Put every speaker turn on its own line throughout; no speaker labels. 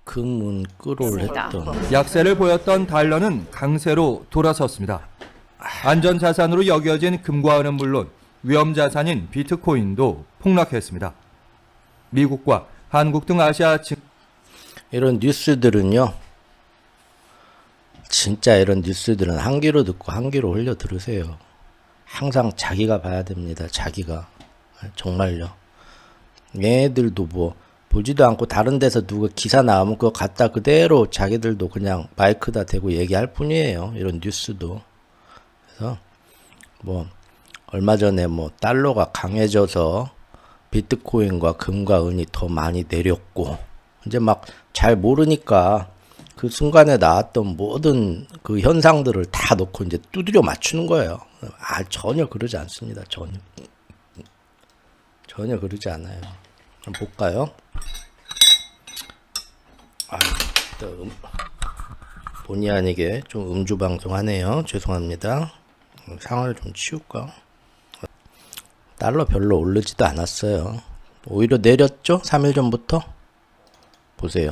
금은 끌어올렸던
약세를 보였던 달러는 강세로 돌아섰습니다. 안전자산으로 여겨진 금과 은은 물론 위험자산인 비트코인도 폭락했습니다. 미국과 한국 등 아시아
이런 뉴스들은요, 진짜 이런 뉴스들은 한 귀로 듣고 한 귀로 흘려 들으세요. 항상 자기가 봐야 됩니다. 자기가. 정말요. 얘네들도 뭐 보지도 않고 다른 데서 누가 기사 나오면 그거 갖다 그대로 자기들도 그냥 마이크다 대고 얘기할 뿐이에요. 이런 뉴스도. 그래서 뭐 얼마 전에 뭐 달러가 강해져서 비트코인과 금과 은이 더 많이 내렸고, 이제 막 잘 모르니까 그 순간에 나왔던 모든 그 현상들을 다 놓고 이제 두드려 맞추는 거예요. 전혀 그러지 않습니다. 전혀 그러지 않아요. 한번 볼까요? 본의 아니게 좀 음주 방송하네요. 죄송합니다. 상황을 좀 치울까? 달러 별로 오르지도 않았어요. 오히려 내렸죠? 3일 전부터? 보세요.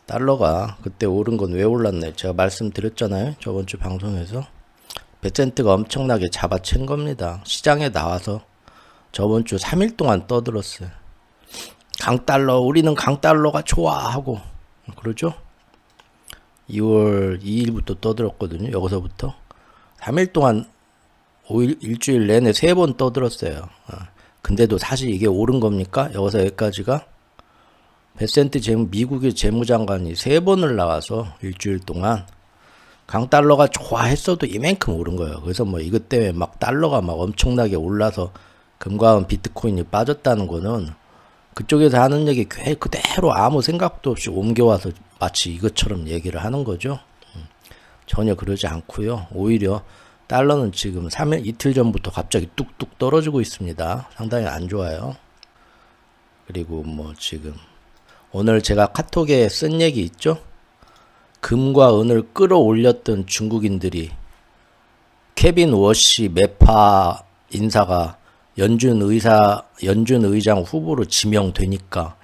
달러가 그때 오른 건 왜 올랐네? 제가 말씀드렸잖아요. 저번 주 방송에서. 베센트가 엄청나게 잡아챈 겁니다. 시장에 나와서 저번 주 3일 동안 떠들었어요. 강달러, 우리는 강달러가 좋아 하고 그러죠? 2월 2일부터 떠들었거든요. 여기서부터 3일 동안 5일, 일주일 내내 3번 떠들었어요. 근데도 사실 이게 옳은 겁니까? 여기서 여기까지가 베센트 미국의 재무장관이 3번을 나와서 일주일 동안 강달러가 좋아했어도 이만큼 오른 거예요. 그래서 뭐 이것 때문에 막 달러가 막 엄청나게 올라서 금과 은 비트코인이 빠졌다는 거는 그쪽에서 하는 얘기 그대로 아무 생각도 없이 옮겨와서 마치 이것처럼 얘기를 하는 거죠. 전혀 그러지 않고요. 오히려 달러는 지금 3일 이틀 전부터 갑자기 뚝뚝 떨어지고 있습니다. 상당히 안 좋아요. 그리고 뭐 지금 오늘 제가 카톡에 쓴 얘기 있죠? 금과 은을 끌어올렸던 중국인들이 케빈 워시 매파 인사가 연준 의장 후보로 지명되니까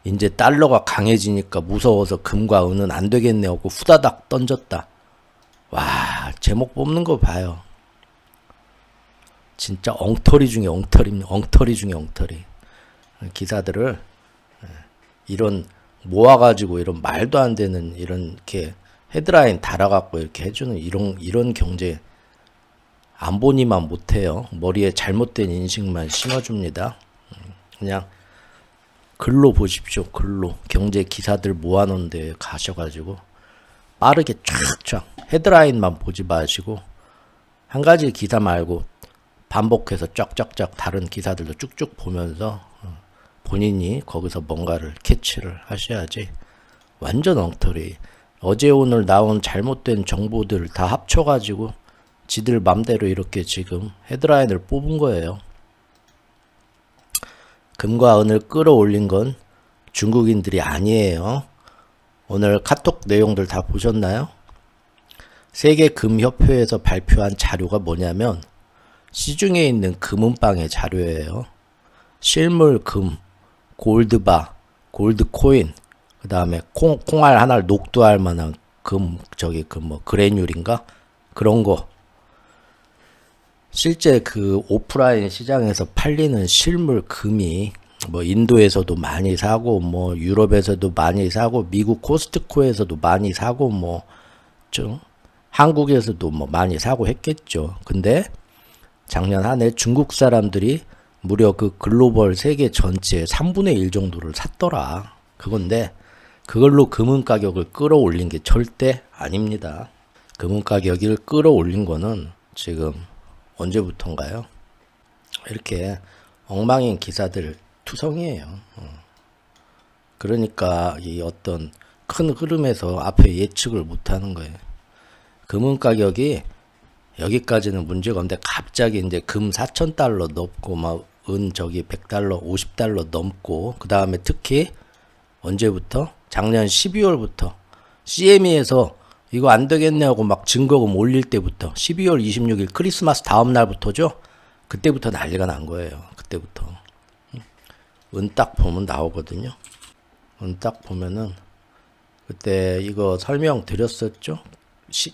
이제 달러가 강해지니까 무서워서 금과 은은 안 되겠네 하고 후다닥 던졌다. 와, 제목 뽑는 거 봐요. 진짜 엉터리 중에 엉터리입니다. 엉터리 중에 엉터리. 기사들을 이런 모아가지고 이런 말도 안 되는 이런 이렇게 헤드라인 달아갖고 이렇게 해주는 이런 경제 안 보니만 못해요. 머리에 잘못된 인식만 심어줍니다. 그냥 글로 보십시오. 글로 경제 기사들 모아놓은 데 가셔가지고 빠르게 쫙쫙 헤드라인만 보지 마시고 한 가지 기사 말고 반복해서 쫙쫙쫙 다른 기사들도 쭉쭉 보면서 본인이 거기서 뭔가를 캐치를 하셔야지. 완전 엉터리. 어제 오늘 나온 잘못된 정보들 다 합쳐가지고 지들 맘대로 이렇게 지금 헤드라인을 뽑은 거예요. 금과 은을 끌어올린 건 중국인들이 아니에요. 오늘 카톡 내용들 다 보셨나요? 세계금협회에서 발표한 자료가 뭐냐면 시중에 있는 금은방의 자료예요. 실물금, 골드바, 골드코인, 그 다음에 콩알 하나를 녹두할 만한 그래듈인가? 그런 거. 실제 그 오프라인 시장에서 팔리는 실물 금이 뭐 인도에서도 많이 사고 뭐 유럽에서도 많이 사고 미국 코스트코에서도 많이 사고 뭐 좀 한국에서도 뭐 많이 사고 했겠죠. 근데 작년 한 해 중국 사람들이 무려 그 글로벌 세계 전체의 3분의 1 정도를 샀더라. 그건데 그걸로 금은 가격을 끌어올린 게 절대 아닙니다. 금은 가격을 끌어올린 거는 지금 언제부턴가요? 이렇게 엉망인 기사들 투성이에요. 그러니까 이 어떤 큰 흐름에서 앞에 예측을 못하는 거예요. 금은 가격이 여기까지는 문제가 없는데 갑자기 이제 금 4,000달러 넘고 막 은 저기 100달러, 50달러 넘고 그 다음에 특히 언제부터? 작년 12월부터 CME에서 이거 안 되겠네 하고 막 증거금 올릴 때부터 12월 26일 크리스마스 다음 날부터죠. 그때부터 난리가 난 거예요. 그때부터 은 딱 보면 나오거든요. 딱 보면은 그때 이거 설명드렸었죠.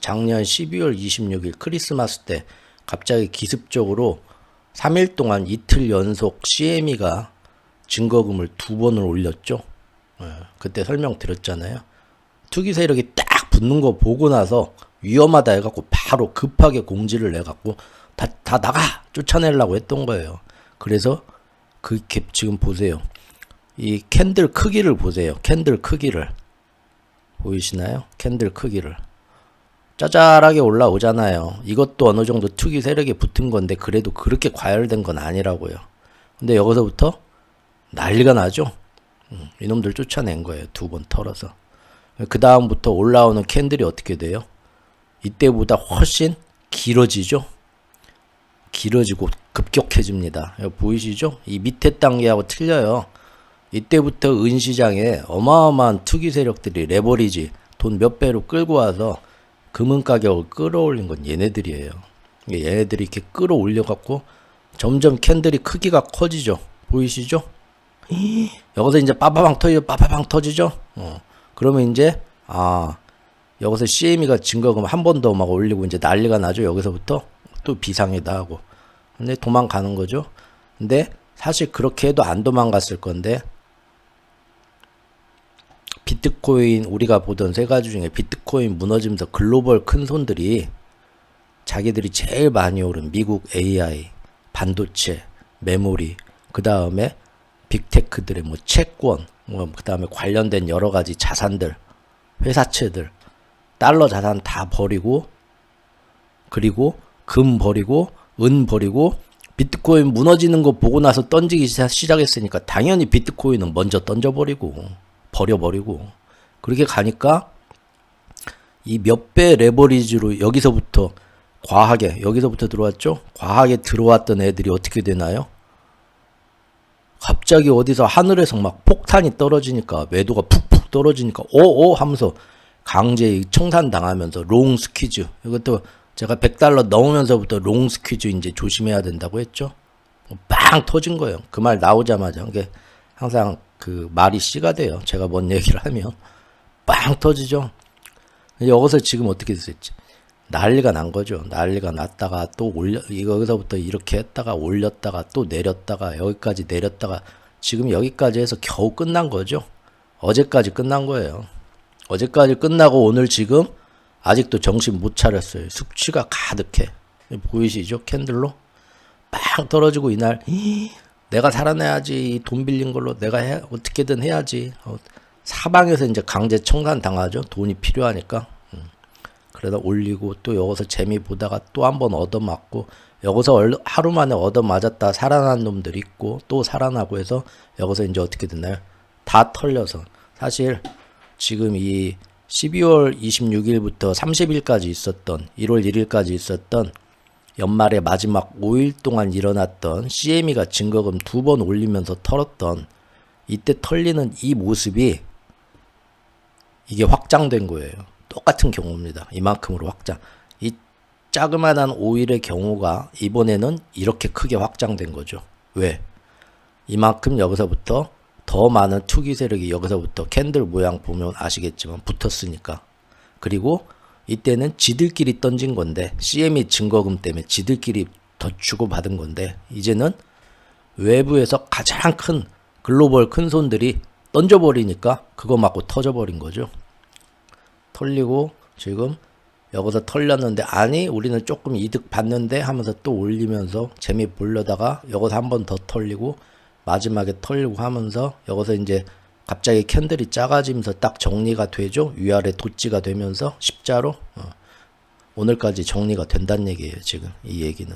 작년 12월 26일 크리스마스 때 갑자기 기습적으로 3일 동안 이틀 연속 CME가 증거금을 2번을 올렸죠. 그때 설명드렸잖아요. 투기 세력이 딱 붙는 거 보고 나서 위험하다 해갖고 바로 급하게 공지를 내갖고 다 나가! 쫓아내려고 했던 거예요. 그래서 그 갭 지금 보세요. 이 캔들 크기를 보세요. 캔들 크기를. 보이시나요? 캔들 크기를. 짜잘하게 올라오잖아요. 이것도 어느 정도 투기 세력이 붙은 건데 그래도 그렇게 과열된 건 아니라고요. 근데 여기서부터 난리가 나죠. 이놈들 쫓아낸 거예요. 2번 털어서. 그 다음부터 올라오는 캔들이 어떻게 돼요? 이때보다 훨씬 길어지죠. 길어지고 급격해집니다. 여기 보이시죠? 이 밑에 단계하고 틀려요. 이때부터 은시장에 어마어마한 투기 세력들이 레버리지 돈 몇 배로 끌고 와서 금은 가격을 끌어올린 건 얘네들이에요. 얘네들이 이렇게 끌어올려 갖고 점점 캔들이 크기가 커지죠. 보이시죠? 여기서 이제 빠바방 터지죠. 그러면 이제 여기서 CME가 증거금 한 번 더 막 올리고 이제 난리가 나죠. 여기서부터 또 비상이다 하고. 근데 도망가는 거죠. 근데 사실 그렇게 해도 안 도망갔을 건데 비트코인 우리가 보던 세 가지 중에 비트코인 무너지면서 글로벌 큰 손들이 자기들이 제일 많이 오른 미국 AI, 반도체, 메모리, 그 다음에 빅테크들의 뭐 채권, 그 다음에 관련된 여러 가지 자산들, 회사채들, 달러 자산 다 버리고, 그리고 금 버리고, 은 버리고, 비트코인 무너지는 거 보고 나서 던지기 시작했으니까 당연히 비트코인은 먼저 던져버리고, 버려버리고, 그렇게 가니까 이 몇 배 레버리지로 여기서부터 과하게, 여기서부터 들어왔죠? 과하게 들어왔던 애들이 어떻게 되나요? 갑자기 어디서 하늘에서 막 폭탄이 떨어지니까 매도가 푹푹 떨어지니까 오오 하면서 강제 청산당하면서 롱 스퀴즈, 이것도 제가 100달러 넣으면서부터 롱 스퀴즈 이제 조심해야 된다고 했죠. 빵 터진 거예요. 그 말 나오자마자. 이게 항상 그 말이 씨가 돼요. 제가 뭔 얘기를 하면 빵 터지죠. 여기서 지금 어떻게 됐을지 난리가 난 거죠. 난리가 났다가 또 여기서부터 이렇게 했다가 올렸다가 또 내렸다가 여기까지 내렸다가 지금 여기까지 해서 겨우 끝난 거죠. 어제까지 끝난 거예요. 어제까지 끝나고 오늘 지금 아직도 정신 못 차렸어요. 숙취가 가득해. 보이시죠? 캔들로 빵 떨어지고 이날 내가 살아내야지. 돈 빌린 걸로 내가 어떻게든 해야지. 사방에서 이제 강제 청산 당하죠. 돈이 필요하니까. 그러다 올리고 또 여기서 재미 보다가 또 한번 얻어맞고 여기서 하루 만에 얻어맞았다 살아난 놈들 있고 또 살아나고 해서 여기서 이제 어떻게 됐나요? 다 털려서 사실 지금 이 12월 26일부터 30일까지 있었던 1월 1일까지 있었던 연말의 마지막 5일 동안 일어났던 CME가 증거금 2번 올리면서 털었던 이때 털리는 이 모습이 이게 확장된 거예요. 똑같은 경우입니다. 이만큼으로 확장. 이 자그마한 5일의 경우가 이번에는 이렇게 크게 확장된 거죠. 왜? 이만큼 여기서부터 더 많은 투기 세력이 여기서부터 캔들 모양 보면 아시겠지만 붙었으니까. 그리고 이때는 지들끼리 던진 건데 CME 증거금 때문에 지들끼리 더 주고받은 건데 이제는 외부에서 가장 큰 글로벌 큰 손들이 던져버리니까 그거 맞고 터져버린 거죠. 털리고 지금 여기서 털렸는데 아니 우리는 조금 이득 봤는데 하면서 또 올리면서 재미 보려다가 여기서 한 번 더 털리고 마지막에 털리고 하면서 여기서 이제 갑자기 캔들이 작아지면서 딱 정리가 되죠. 위아래 돋지가 되면서 십자로 오늘까지 정리가 된다는 얘기예요. 지금 이 얘기는.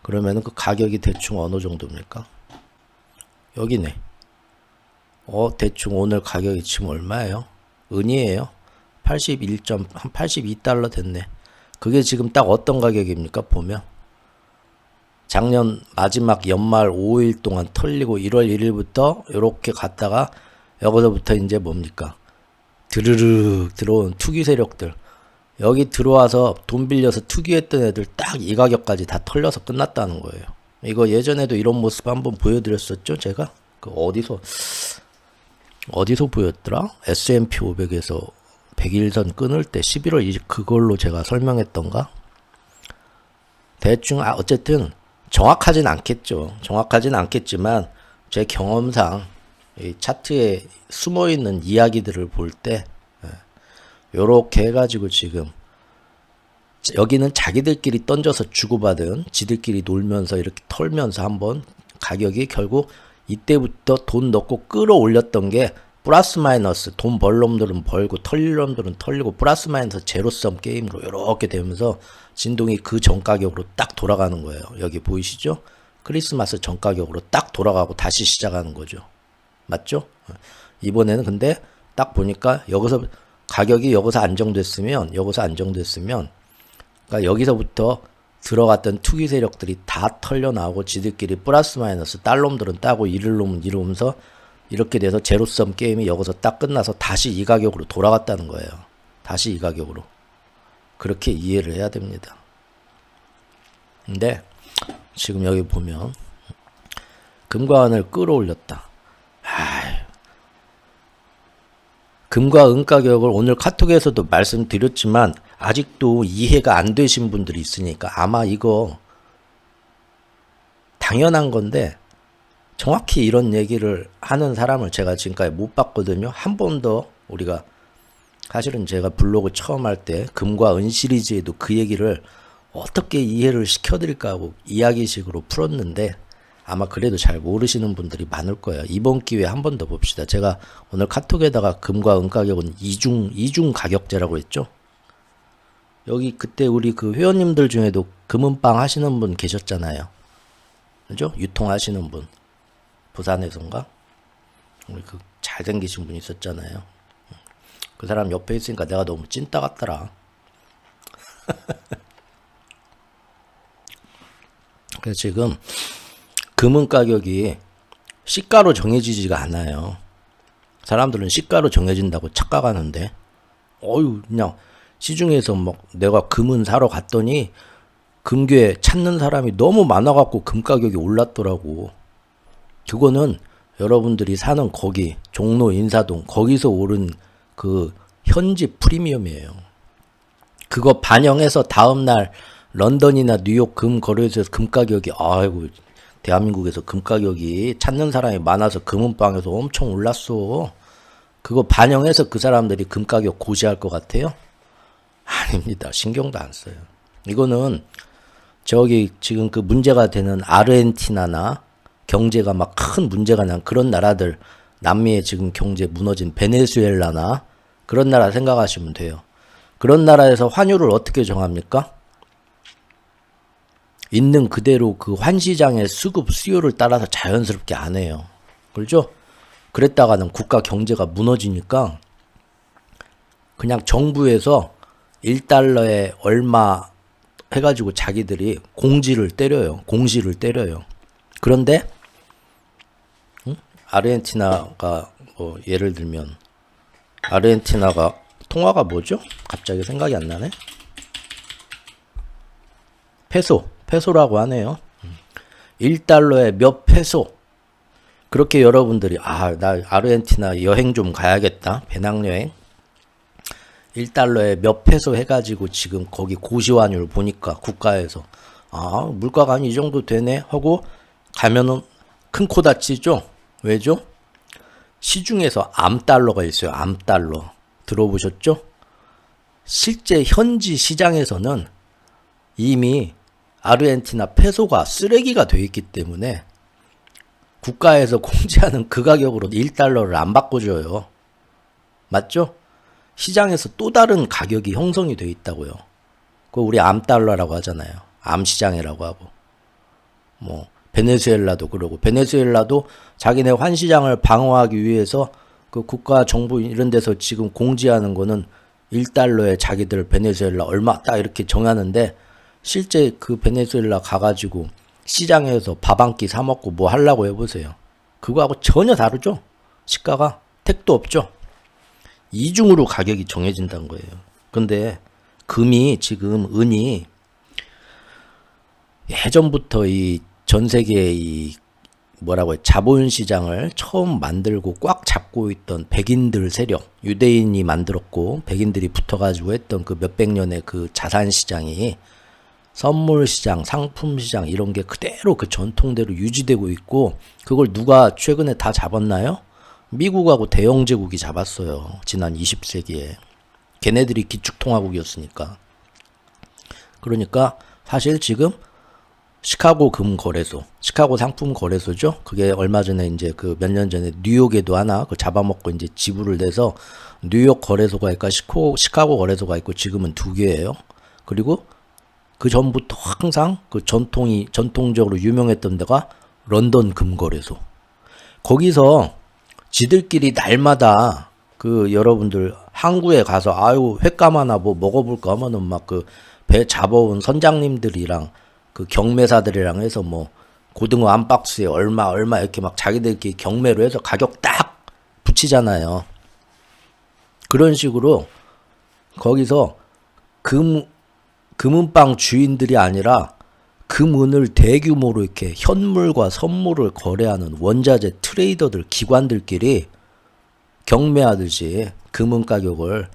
그러면은 그 가격이 대충 어느 정도입니까? 여기네. 대충 오늘 가격이 지금 얼마예요? 은이에요. 한 82달러 됐네. 그게 지금 딱 어떤 가격입니까? 보면 작년 마지막 연말 5일 동안 털리고 1월 1일부터 이렇게 갔다가 여기서부터 이제 뭡니까? 드르륵 들어온 투기 세력들 여기 들어와서 돈 빌려서 투기했던 애들 딱 이 가격까지 다 털려서 끝났다는 거예요. 이거 예전에도 이런 모습 한번 보여드렸었죠. 제가 그 어디서 어디서 보였더라? S&P 500에서 100일선 끊을 때 11월 20 그걸로 제가 설명했던가? 대충 어쨌든 정확하진 않겠죠. 정확하진 않겠지만 제 경험상 이 차트에 숨어있는 이야기들을 볼 때 요렇게 해가지고 지금 여기는 자기들끼리 던져서 주고받은 지들끼리 놀면서 이렇게 털면서 한번 가격이 결국 이때부터 돈 넣고 끌어올렸던 게 플러스 마이너스 돈 벌 놈들은 벌고 털릴 놈들은 털리고 플러스 마이너스 제로섬 게임으로 이렇게 되면서 진동이 그 전가격으로 딱 돌아가는 거예요. 여기 보이시죠? 크리스마스 전가격으로 딱 돌아가고 다시 시작하는 거죠. 맞죠? 이번에는 근데 딱 보니까 여기서 가격이 여기서 안정됐으면 그러니까 여기서부터 들어갔던 투기 세력들이 다 털려 나오고 지들끼리 플러스 마이너스 딸놈들은 따고 이를 놈은 이러면서 이렇게 돼서 제로섬 게임이 여기서 딱 끝나서 다시 이 가격으로 돌아갔다는 거예요. 다시 이 가격으로. 그렇게 이해를 해야 됩니다. 근데 지금 여기 보면 금과 은을 끌어올렸다. 금과 은 가격을 오늘 카톡에서도 말씀드렸지만 아직도 이해가 안 되신 분들이 있으니까 아마 이거 당연한 건데 정확히 이런 얘기를 하는 사람을 제가 지금까지 못 봤거든요. 한 번 더 우리가 사실은 제가 블로그 처음 할 때 금과 은 시리즈에도 그 얘기를 어떻게 이해를 시켜드릴까 하고 이야기식으로 풀었는데 아마 그래도 잘 모르시는 분들이 많을 거예요. 이번 기회에 한 번 더 봅시다. 제가 오늘 카톡에다가 금과 은 가격은 이중 가격제라고 했죠. 여기 그때 우리 그 회원님들 중에도 금은빵 하시는 분 계셨잖아요. 그죠? 유통하시는 분. 부산에선가? 우리 그 잘생기신 분 있었잖아요. 그 사람 옆에 있으니까 내가 너무 찐따 같더라. 그래서 지금 금은 가격이 시가로 정해지지가 않아요. 사람들은 시가로 정해진다고 착각하는데 그냥 시중에서 막 내가 금은 사러 갔더니 금괴 찾는 사람이 너무 많아갖고 금 가격이 올랐더라고. 그거는 여러분들이 사는 거기 종로 인사동 거기서 오른 그 현지 프리미엄이에요. 그거 반영해서 다음날 런던이나 뉴욕 금 거래소에서 금 가격이 대한민국에서 금 가격이 찾는 사람이 많아서 금은방에서 엄청 올랐어. 그거 반영해서 그 사람들이 금 가격 고시할 것 같아요? 아닙니다. 신경도 안 써요. 이거는 저기 지금 그 문제가 되는 아르헨티나나 경제가 막 큰 문제가 난 그런 나라들, 남미에 지금 경제 무너진 베네수엘라나 그런 나라 생각하시면 돼요. 그런 나라에서 환율을 어떻게 정합니까? 있는 그대로 그 환시장의 수급 수요를 따라서 자연스럽게 안 해요. 그렇죠? 그랬다가는 국가 경제가 무너지니까 그냥 정부에서 1달러에 얼마 해가지고 자기들이 공시를 때려요. 그런데 아르헨티나가 뭐 예를 들면 아르헨티나가 통화가 뭐죠? 갑자기 생각이 안 나네. 페소라고 하네요. 1달러에 몇 페소. 그렇게 여러분들이 나 아르헨티나 여행 좀 가야겠다. 배낭여행. 1달러에 몇 페소 해가지고 지금 거기 고시환율 보니까 국가에서 물가가 한 이 정도 되네 하고 가면은 큰 코 다치죠. 왜죠? 시중에서 암달러가 있어요. 암달러. 들어보셨죠? 실제 현지 시장에서는 이미 아르헨티나 페소가 쓰레기가 돼 있기 때문에 국가에서 공제하는 그 가격으로 1달러를 안 바꿔줘요. 맞죠? 시장에서 또 다른 가격이 형성이 돼 있다고요. 그거 우리 암달러라고 하잖아요. 암시장이라고 하고. 뭐 베네수엘라도 그러고, 베네수엘라도 자기네 환시장을 방어하기 위해서 그 국가 정부 이런 데서 지금 공지하는 거는 1달러에 자기들 베네수엘라 얼마 딱 이렇게 정하는데 실제 그 베네수엘라 가가지고 시장에서 밥 한 끼 사 먹고 뭐 하려고 해보세요. 그거하고 전혀 다르죠. 시가가 택도 없죠. 이중으로 가격이 정해진다는 거예요. 근데 금이 지금 은이 예전부터 이 전 세계의 이 뭐라고 해, 자본시장을 처음 만들고 꽉 잡고 있던 백인들 세력, 유대인이 만들었고 백인들이 붙어가지고 했던 그 몇백 년의 그 자산시장이 선물시장, 상품시장 이런 게 그대로 그 전통대로 유지되고 있고, 그걸 누가 최근에 다 잡았나요? 미국하고 대영제국이 잡았어요. 지난 20세기에. 걔네들이 기축통화국이었으니까. 그러니까 사실 지금 시카고 금거래소, 시카고 상품거래소죠. 그게 얼마 전에 이제 그 몇 년 전에 뉴욕에도 하나 그 잡아먹고 이제 지부를 내서 뉴욕 거래소가 있고 시카고 거래소가 있고 지금은 두 개예요. 그리고 그 전부터 항상 그 전통적으로 유명했던 데가 런던 금거래소. 거기서 지들끼리 날마다 그 여러분들 항구에 가서 아유 횟감 하나 뭐 먹어볼까 하면은 막 그 배 잡아온 선장님들이랑 그 경매사들이랑 해서 뭐 고등어 한 박스에 얼마 이렇게 막 자기들끼리 경매로 해서 가격 딱 붙이잖아요. 그런 식으로 거기서 금은방 주인들이 아니라 금은을 대규모로 이렇게 현물과 선물을 거래하는 원자재 트레이더들, 기관들끼리 경매하듯이 금은 가격을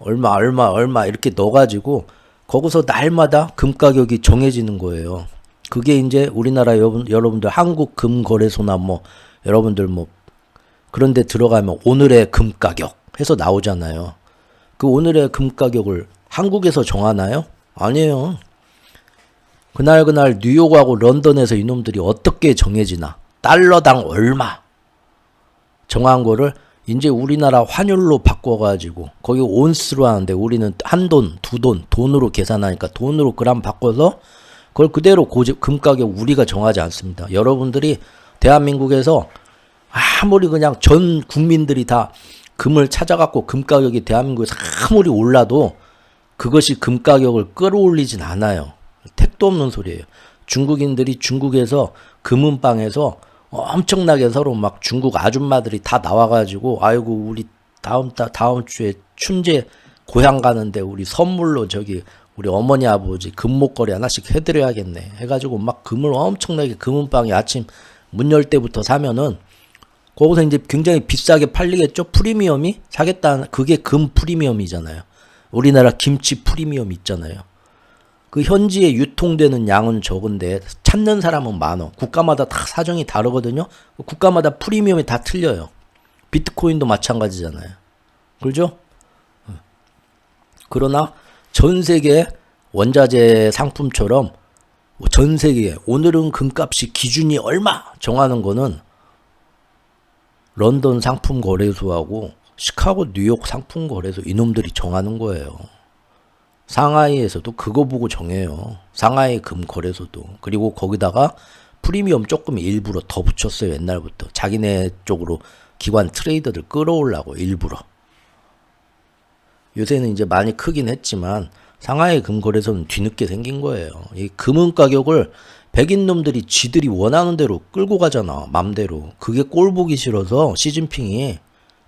얼마 이렇게 넣어가지고 거기서 날마다 금 가격이 정해지는 거예요. 그게 이제 우리나라 여러분들 한국 금거래소나 뭐 여러분들 뭐 그런 데 들어가면 오늘의 금 가격 해서 나오잖아요. 그 오늘의 금 가격을 한국에서 정하나요? 아니에요. 그날 뉴욕하고 런던에서 이놈들이 어떻게 정해지나, 달러당 얼마 정한 거를 이제 우리나라 환율로 바꿔가지고 거기 온스로 하는데 우리는 한 돈, 두 돈으로 계산하니까 돈으로 그램 바꿔서 그걸 그대로 금 가격 우리가 정하지 않습니다. 여러분들이 대한민국에서 아무리 그냥 전 국민들이 다 금을 찾아갖고 금 가격이 대한민국에서 아무리 올라도 그것이 금 가격을 끌어올리진 않아요. 택도 없는 소리예요. 중국인들이 중국에서 금은방에서 엄청나게 서로 막 중국 아줌마들이 다 나와가지고 아이고 우리 다음 주에 춘제 고향 가는데 우리 선물로 저기 우리 어머니 아버지 금목걸이 하나씩 해드려야겠네 해가지고 막 금을 엄청나게 금은방에 아침 문 열 때부터 사면은 거기서 이제 굉장히 비싸게 팔리겠죠. 프리미엄이 사겠다는 그게 금 프리미엄이잖아요. 우리나라 김치 프리미엄 있잖아요. 그 현지에 유통되는 양은 적은데 찾는 사람은 많어. 국가마다 다 사정이 다르거든요. 국가마다 프리미엄이 다 틀려요. 비트코인도 마찬가지잖아요. 그렇죠? 그러나 전 세계 원자재 상품처럼 전 세계에 오늘은 금값이 기준이 얼마 정하는 거는 런던 상품 거래소하고 시카고 뉴욕 상품 거래소 이놈들이 정하는 거예요. 상하이에서도 그거 보고 정해요. 상하이 금 거래소도. 그리고 거기다가 프리미엄 조금 일부러 더 붙였어요. 옛날부터. 자기네 쪽으로 기관 트레이더들 끌어오려고 일부러. 요새는 이제 많이 크긴 했지만 상하이 금 거래소는 뒤늦게 생긴 거예요. 이 금은 가격을 백인 놈들이 지들이 원하는 대로 끌고 가잖아. 맘대로. 그게 꼴 보기 싫어서 시진핑이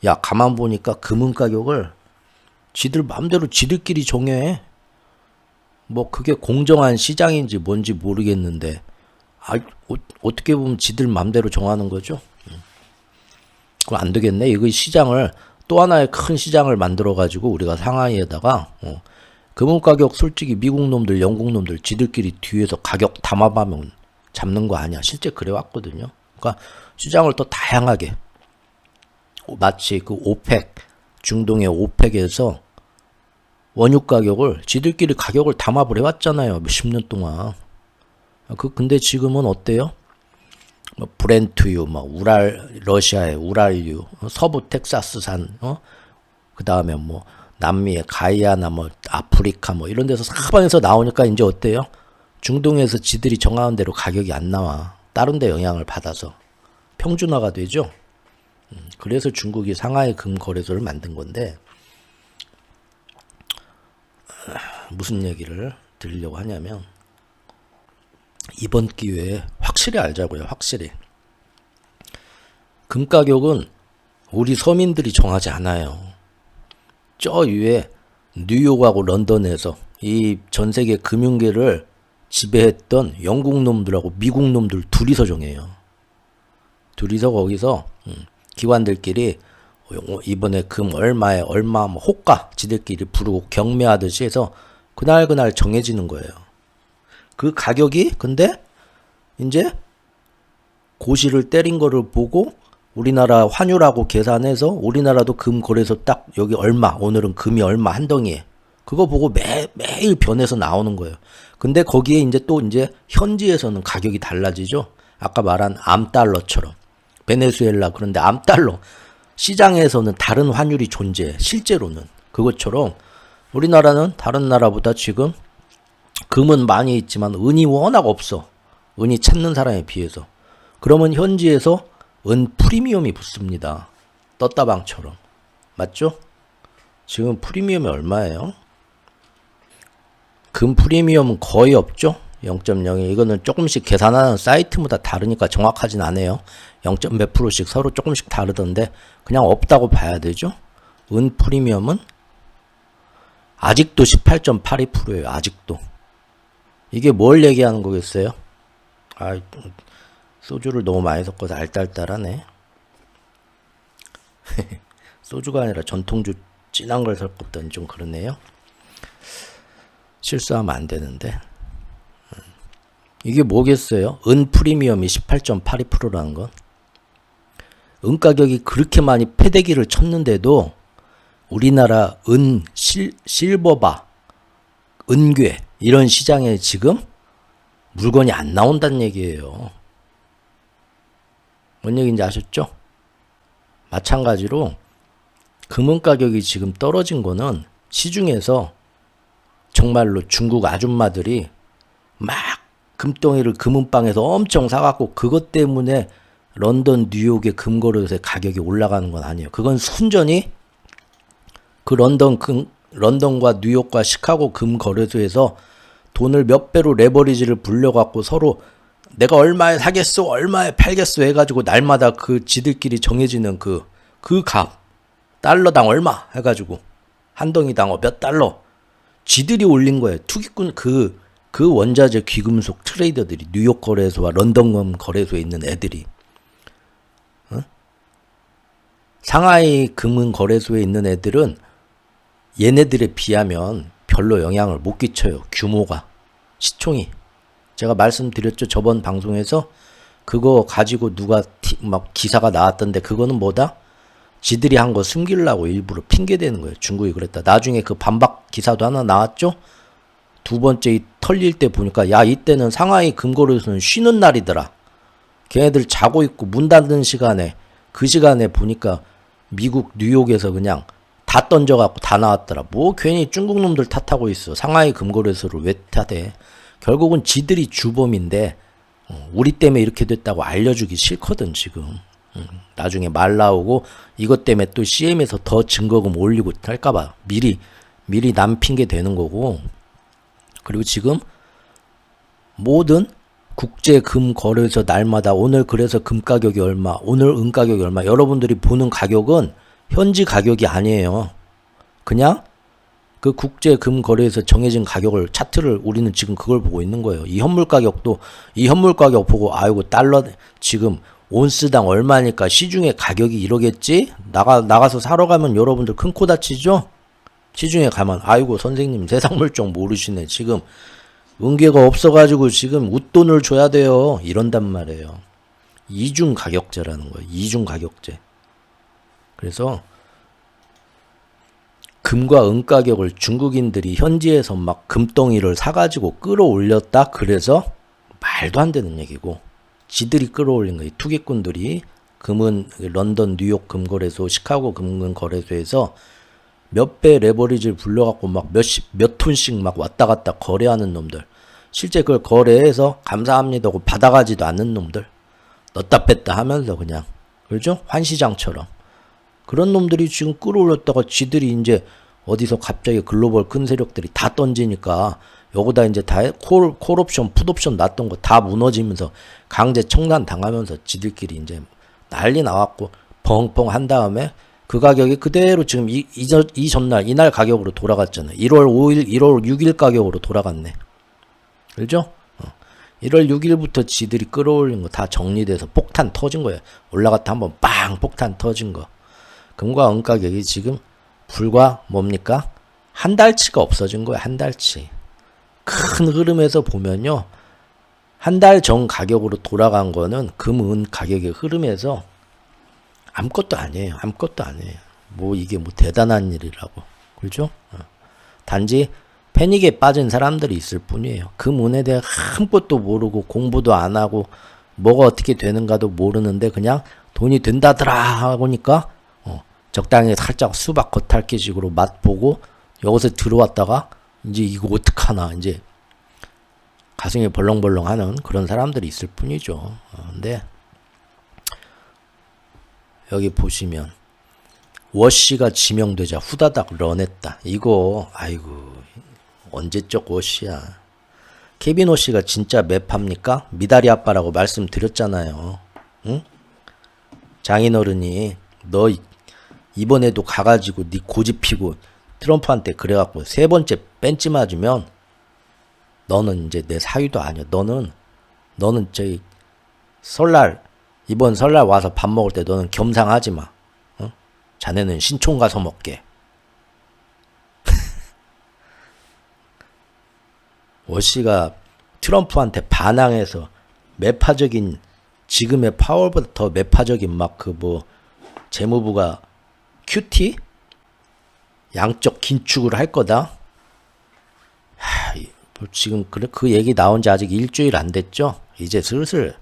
야 가만 보니까 금은 가격을 지들 맘대로 지들끼리 정해. 뭐 그게 공정한 시장인지 뭔지 모르겠는데 어떻게 보면 지들 맘대로 정하는 거죠. 그럼 안 되겠네. 이거 시장을 또 하나의 큰 시장을 만들어 가지고 우리가 상하이에다가 금은 가격 솔직히 미국 놈들 영국 놈들 지들끼리 뒤에서 가격 담아가면 잡는 거 아니야. 실제 그래 왔거든요. 그러니까 시장을 또 다양하게 마치 그 오펙 중동의 오펙에서 원유 가격을 지들끼리 가격을 담합을 해왔잖아요. 몇십 년 동안. 근데 지금은 어때요? 뭐 브렌트유, 뭐 러시아의 우랄유, 서부 텍사스산, 그 다음에 뭐 남미의 가이아나 뭐 아프리카 뭐 이런 데서 사방에서 나오니까 이제 어때요? 중동에서 지들이 정하는 대로 가격이 안 나와. 다른 데 영향을 받아서 평준화가 되죠. 그래서 중국이 상하이 금 거래소를 만든 건데 무슨 얘기를 드리려고 하냐면 이번 기회에 확실히 알자고요. 확실히. 금 가격은 우리 서민들이 정하지 않아요. 저 위에 뉴욕하고 런던에서 이 전 세계 금융계를 지배했던 영국 놈들하고 미국 놈들 둘이서 정해요. 둘이서 거기서 기관들끼리 이번에 금 얼마에 얼마 뭐 호가 지들끼리 부르고 경매하듯이 해서 그날 정해지는 거예요. 그 가격이 근데 이제 고시를 때린 거를 보고 우리나라 환율하고 계산해서 우리나라도 금 거래소 딱 여기 얼마 오늘은 금이 얼마 한 덩이에 그거 보고 매일 변해서 나오는 거예요. 근데 거기에 이제 또 이제 현지에서는 가격이 달라지죠. 아까 말한 암달러처럼 베네수엘라 그런데 암달러 시장에서는 다른 환율이 존재해. 실제로는 그것처럼 우리나라는 다른 나라보다 지금 금은 많이 있지만 은이 워낙 없어. 은이 찾는 사람에 비해서. 그러면 현지에서 은 프리미엄이 붙습니다. 떴다방처럼. 맞죠? 지금 프리미엄이 얼마예요? 금 프리미엄은 거의 없죠? 0.02. 이거는 조금씩 계산하는 사이트마다 다르니까 정확하진 않아요. 0. 몇 프로씩 서로 조금씩 다르던데 그냥 없다고 봐야 되죠? 은 프리미엄은 아직도 18.82%예요. 아직도. 이게 뭘 얘기하는 거겠어요? 아, 소주를 너무 많이 섞어서 알딸딸하네. 소주가 아니라 전통주 진한 걸 섞었더니 좀 그러네요. 실수하면 안 되는데. 이게 뭐겠어요? 은 프리미엄이 18.82%라는 건. 은 가격이 그렇게 많이 패대기를 쳤는데도 우리나라 은, 실버바, 은괴 이런 시장에 지금 물건이 안 나온다는 얘기예요. 뭔 얘기인지 아셨죠? 마찬가지로 금은 가격이 지금 떨어진 거는 시중에서 정말로 중국 아줌마들이 막 금덩이를 금은방에서 엄청 사갖고 그것 때문에 런던, 뉴욕의 금거래소의 가격이 올라가는 건 아니에요. 그건 순전히 그 런던과 뉴욕과 시카고 금거래소에서 돈을 몇 배로 레버리지를 불려갖고 서로 내가 얼마에 사겠어, 얼마에 팔겠어 해가지고 날마다 그 지들끼리 정해지는 그 값, 달러당 얼마 해가지고 한 덩이당 몇 달러 지들이 올린 거예요. 투기꾼 그 원자재 귀금속 트레이더들이 뉴욕 거래소와 런던 거래소에 있는 애들이 상하이 금은 거래소에 있는 애들은 얘네들에 비하면 별로 영향을 못 끼쳐요. 규모가 시총이 제가 말씀드렸죠. 저번 방송에서 그거 가지고 누가 막 기사가 나왔던데 그거는 뭐다? 지들이 한 거 숨기려고 일부러 핑계대는 거예요. 중국이 그랬다. 나중에 그 반박 기사도 하나 나왔죠. 두 번째 털릴 때 보니까 야 이때는 상하이 금거래소는 쉬는 날이더라. 걔네들 자고 있고 문 닫는 시간에 그 시간에 보니까 미국 뉴욕에서 그냥 다 던져갖고 다 나왔더라. 뭐 괜히 중국 놈들 탓하고 있어. 상하이 금거래소를 왜 탓해. 결국은 지들이 주범인데 우리 때문에 이렇게 됐다고 알려주기 싫거든 지금. 나중에 말 나오고 이것 때문에 또 CM에서 더 증거금 올리고 할까봐 미리 남 핑계 대는 거고. 그리고 지금 모든 국제 금 거래소 날마다 오늘 그래서 금 가격이 얼마, 오늘 은 가격이 얼마, 여러분들이 보는 가격은 현지 가격이 아니에요. 그냥 그 국제 금 거래에서 정해진 가격을 차트를 우리는 지금 그걸 보고 있는 거예요. 이 현물 가격도 이 현물 가격 보고 아이고 달러 지금 온스당 얼마니까 시중에 가격이 이러겠지? 나가서 사러 가면 여러분들 큰 코 다치죠? 시중에 가면 아이고 선생님 세상 물정 모르시네. 지금 은괴가 없어가지고 지금 웃돈을 줘야 돼요. 이런단 말이에요. 이중 가격제라는 거예요. 이중 가격제. 그래서 금과 은 가격을 중국인들이 현지에서 막 금덩이를 사가지고 끌어올렸다. 그래서 말도 안 되는 얘기고 지들이 끌어올린 거예요. 투기꾼들이 금은 런던, 뉴욕 금거래소, 시카고 금거래소에서 몇 배 레버리지를 불려갖고 막 몇 톤씩 막 왔다 갔다 거래하는 놈들. 실제 그걸 거래해서 감사합니다 하고 받아가지도 않는 놈들. 넣다 뺐다 하면서 그냥. 그렇죠? 환시장처럼. 그런 놈들이 지금 끌어올렸다가 지들이 이제 어디서 갑자기 글로벌 큰 세력들이 다 던지니까 여기다 이제 다 콜옵션, 풋옵션 놨던 거 다 무너지면서 강제 청산 당하면서 지들끼리 이제 난리 나왔고 펑펑 한 다음에 그 가격이 그대로 지금 이 전날 이날 가격으로 돌아갔잖아요. 1월 5일, 1월 6일 가격으로 돌아갔네. 그렇죠? 1월 6일부터 지들이 끌어올린 거 다 정리돼서 폭탄 터진 거예요. 올라갔다 한번 빵 폭탄 터진 거. 금과 은 가격이 지금 불과 뭡니까? 한 달치가 없어진 거예요. 한 달치. 큰 흐름에서 보면요. 한 달 전 가격으로 돌아간 거는 금, 은 가격의 흐름에서 아무것도 아니에요. 아무것도 아니에요. 뭐 이게 뭐 대단한 일이라고. 그렇죠? 단지 패닉에 빠진 사람들이 있을 뿐이에요. 금, 은에 대해 아무것도 모르고 공부도 안 하고 뭐가 어떻게 되는가도 모르는데 그냥 돈이 된다더라 하니까 적당히 살짝 수박 겉핥기식으로 맛보고 여기서 들어왔다가 이제 이거 어떡하나 이제 가슴이 벌렁벌렁 하는 그런 사람들이 있을 뿐이죠. 근데 여기 보시면 워시가 지명되자 후다닥 런했다. 이거 아이고 언제적 워시야. 케빈 워시가 진짜 맵합니까? 미다리 아빠라고 말씀드렸잖아요. 응? 장인어른이 너 이번에도 가가지고 네 고집 피고 트럼프한테 그래갖고 세 번째 벤치 맞으면 너는 이제 내 사위도 아니야. 너는 저기 이번 설날 와서 밥 먹을 때 너는 겸상하지 마. 어? 자네는 신촌 가서 먹게. 워시가 트럼프한테 반항해서 매파적인 지금의 파월보다 더 매파적인 막 그 뭐 재무부가 큐티 양적 긴축을 할 거다. 지금 그 얘기 나온 지 아직 일주일 안 됐죠. 이제 슬슬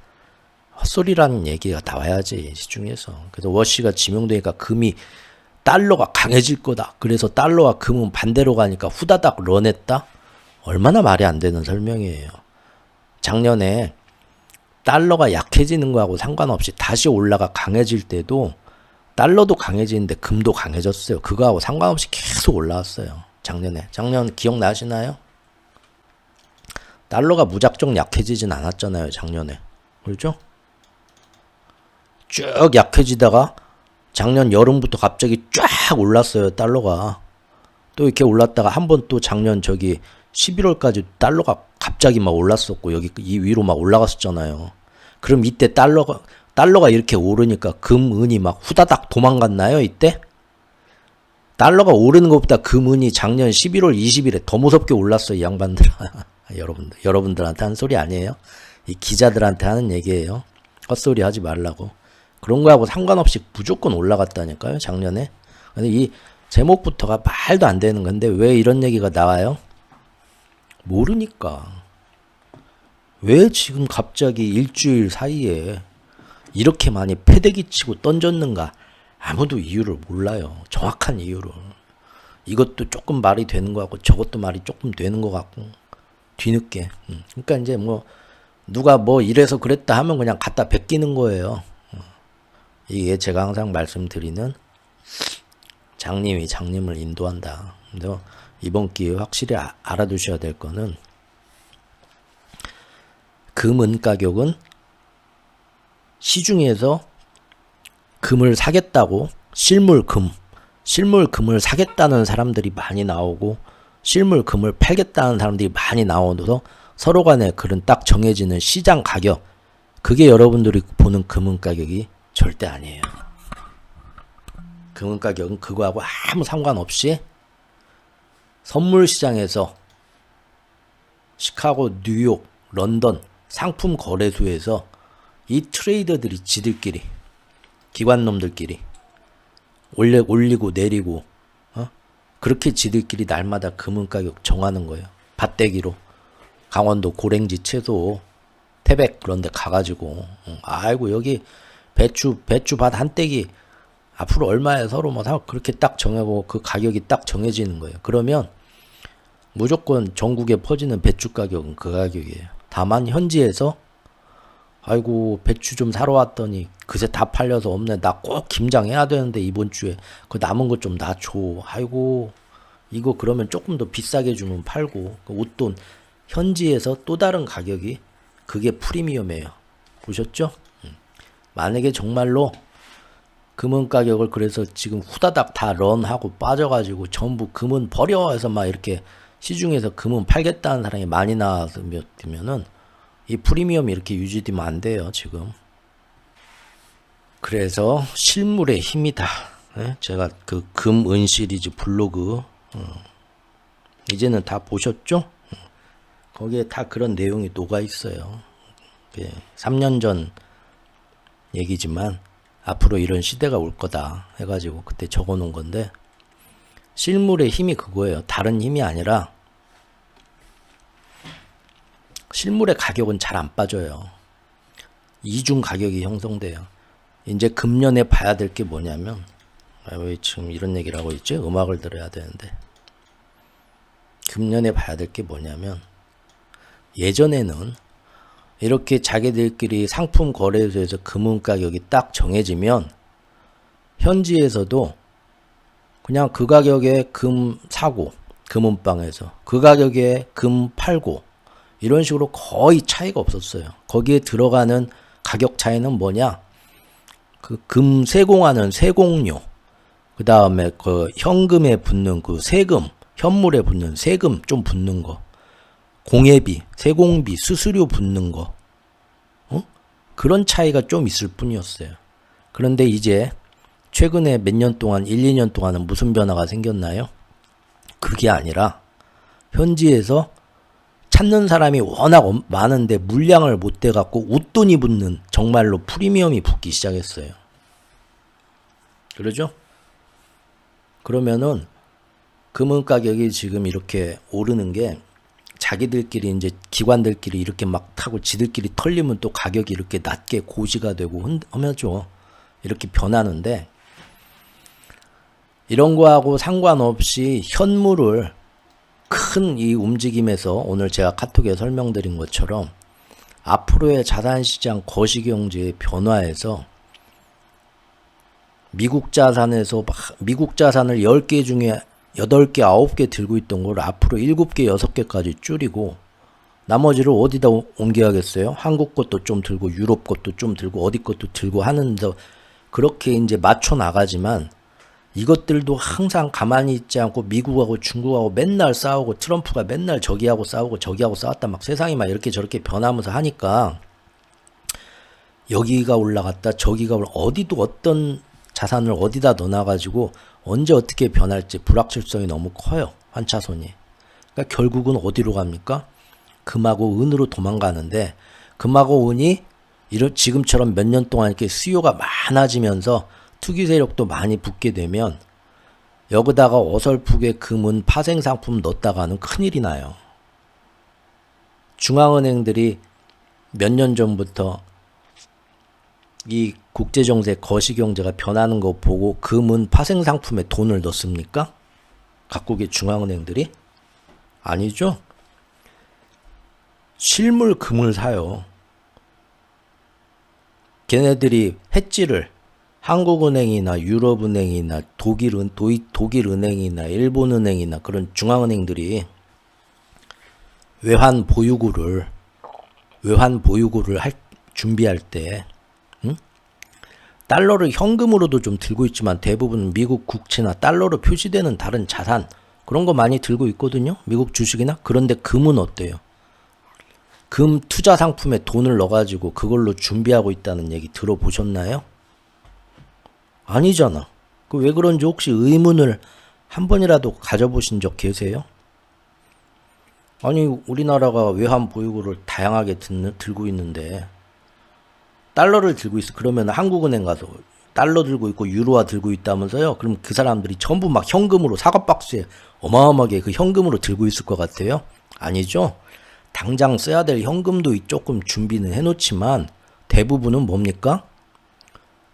헛소리라는 얘기가 나와야지 시중에서. 그래서 워시가 지명되니까 금이 달러가 강해질 거다. 그래서 달러와 금은 반대로 가니까 후다닥 런했다. 얼마나 말이 안 되는 설명이에요. 작년에 달러가 약해지는 거하고 상관없이 다시 올라가 강해질 때도 달러도 강해지는데 금도 강해졌어요. 그거하고 상관없이 계속 올라왔어요. 작년 기억나시나요? 달러가 무작정 약해지진 않았잖아요. 작년에. 그렇죠? 쭉 약해지다가 작년 여름부터 갑자기 쫙 올랐어요. 달러가. 또 이렇게 올랐다가 한번 또 작년 11월까지 달러가 갑자기 막 올랐었고 여기 이 위로 막 올라갔었잖아요. 그럼 이때 달러가 이렇게 오르니까 금, 은이 막 후다닥 도망갔나요? 이때? 달러가 오르는 것보다 금, 은이 작년 11월 20일에 더 무섭게 올랐어요. 이 양반들. 여러분들한테 하는 소리 아니에요? 이 기자들한테 하는 얘기예요. 헛소리 하지 말라고. 그런 거하고 상관없이 무조건 올라갔다니까요. 작년에. 근데 이 제목부터가 말도 안 되는 건데 왜 이런 얘기가 나와요? 모르니까. 왜 지금 갑자기 일주일 사이에 이렇게 많이 패대기 치고 던졌는가? 아무도 이유를 몰라요. 정확한 이유를. 이것도 조금 말이 되는 것 같고 저것도 말이 조금 되는 것 같고 뒤늦게. 그러니까 이제 뭐 누가 뭐 이래서 그랬다 하면 그냥 갖다 베끼는 거예요. 이게 제가 항상 말씀드리는 장님이 장님을 인도한다. 근데 이번 기회에 확실히 알아두셔야 될 거는 금은 가격은 시중에서 금을 사겠다고 실물금을 사겠다는 사람들이 많이 나오고 실물금을 팔겠다는 사람들이 많이 나오면서 서로 간에 그런 딱 정해지는 시장 가격, 그게 여러분들이 보는 금은 가격이 절대 아니에요. 금은 가격은 그거하고 아무 상관없이 선물 시장에서 시카고, 뉴욕, 런던 상품 거래소에서 이 트레이더들이 지들끼리 기관놈들끼리 올리고 내리고 그렇게 지들끼리 날마다 금은 가격 정하는 거예요. 밭대기로 강원도 고랭지 채소 태백 그런 데 가가지고 아이고 여기 배추밭 한 떼기 앞으로 얼마에 서로 뭐 그렇게 딱 정하고 그 가격이 딱 정해지는 거예요. 그러면 무조건 전국에 퍼지는 배추 가격은 그 가격이에요. 다만 현지에서 아이고 배추 좀 사러 왔더니 그새 다 팔려서 없네. 나 꼭 김장해야 되는데 이번 주에 그 남은 거 좀 나 줘. 아이고 이거 그러면 조금 더 비싸게 주면 팔고 그 웃돈 현지에서 또 다른 가격이 그게 프리미엄이에요. 보셨죠? 만약에 정말로 금은 가격을 그래서 지금 후다닥 다 런하고 빠져가지고 전부 금은 버려 해서 막 이렇게 시중에서 금은 팔겠다는 사람이 많이 나왔으면은 이 프리미엄이 이렇게 유지되면 안 돼요, 지금. 그래서 실물의 힘이다. 예? 제가 그 금은 시리즈 블로그 이제는 다 보셨죠? 거기에 다 그런 내용이 녹아 있어요. 3년 전 얘기지만 앞으로 이런 시대가 올 거다 해가지고 그때 적어 놓은 건데, 실물의 힘이 그거예요. 다른 힘이 아니라 실물의 가격은 잘 안 빠져요. 이중 가격이 형성돼요. 이제 금년에 봐야 될 게 뭐냐면, 왜 지금 이런 얘기를 하고 있지? 음악을 들어야 되는데. 금년에 봐야 될 게 뭐냐면, 예전에는 이렇게 자기들끼리 상품 거래소에서 금은 가격이 딱 정해지면 현지에서도 그냥 그 가격에 금 사고, 금은방에서 그 가격에 금 팔고, 이런 식으로 거의 차이가 없었어요. 거기에 들어가는 가격 차이는 뭐냐? 그 금 세공하는 세공료, 그 다음에 그 현금에 붙는 그 세금, 현물에 붙는 세금 좀 붙는 거, 공예비, 세공비, 수수료 붙는 거, 그런 차이가 좀 있을 뿐이었어요. 그런데 이제 최근에 몇 년 동안, 1, 2년 동안은 무슨 변화가 생겼나요? 그게 아니라 현지에서 찾는 사람이 워낙 많은데 물량을 못 대갖고 웃돈이 붙는, 정말로 프리미엄이 붙기 시작했어요. 그러죠? 그러면은 금은 가격이 지금 이렇게 오르는 게, 자기들끼리 이제 기관들끼리 이렇게 막 타고 지들끼리 털리면 또 가격이 이렇게 낮게 고지가 되고 하면죠. 이렇게 변하는데, 이런 거하고 상관없이 현물을 큰 이 움직임에서, 오늘 제가 카톡에 설명드린 것처럼 앞으로의 자산시장 거시경제의 변화에서 미국 자산을 10개 중에 8개, 9개 들고 있던 걸 앞으로 7개, 6개까지 줄이고, 나머지를 어디다 옮겨야겠어요? 한국 것도 좀 들고, 유럽 것도 좀 들고, 어디 것도 들고 하는데, 그렇게 이제 맞춰 나가지만, 이것들도 항상 가만히 있지 않고 미국하고 중국하고 맨날 싸우고, 트럼프가 맨날 저기하고 싸우고 저기하고 싸웠다, 막 세상이 막 이렇게 저렇게 변하면서 하니까, 여기가 올라갔다 저기가 어디도 어떤 자산을 어디다 넣어놔가지고 언제 어떻게 변할지 불확실성이 너무 커요. 환차손이. 그러니까 결국은 어디로 갑니까? 금하고 은으로 도망가는데, 금하고 은이 지금처럼 몇 년 동안 이렇게 수요가 많아지면서 투기 세력도 많이 붙게 되면, 여기다가 어설프게 금은 파생상품 넣었다가는 큰일이 나요. 중앙은행들이 몇 년 전부터 이 국제정세 거시경제가 변하는 거 보고 금은 파생상품에 돈을 넣습니까? 각국의 중앙은행들이? 아니죠. 실물 금을 사요. 걔네들이 해지를 한국은행이나 유럽은행이나 독일은행이나 일본은행이나 그런 중앙은행들이 외환 보유고를 준비할 때, 달러를 현금으로도 좀 들고 있지만 대부분 미국 국채나 달러로 표시되는 다른 자산, 그런 거 많이 들고 있거든요. 미국 주식이나. 그런데 금은 어때요? 금 투자 상품에 돈을 넣어가지고 그걸로 준비하고 있다는 얘기 들어보셨나요? 아니잖아. 그 왜 그런지 혹시 의문을 한 번이라도 가져보신 적 계세요? 아니, 우리나라가 외환 보유고를 다양하게 들고 있는데, 달러를 들고 있어. 그러면 한국은행 가서 달러 들고 있고 유로화 들고 있다면서요? 그럼 그 사람들이 전부 막 현금으로 사과박스에 어마어마하게 그 현금으로 들고 있을 것 같아요? 아니죠. 당장 써야 될 현금도 조금 준비는 해놓지만 대부분은 뭡니까?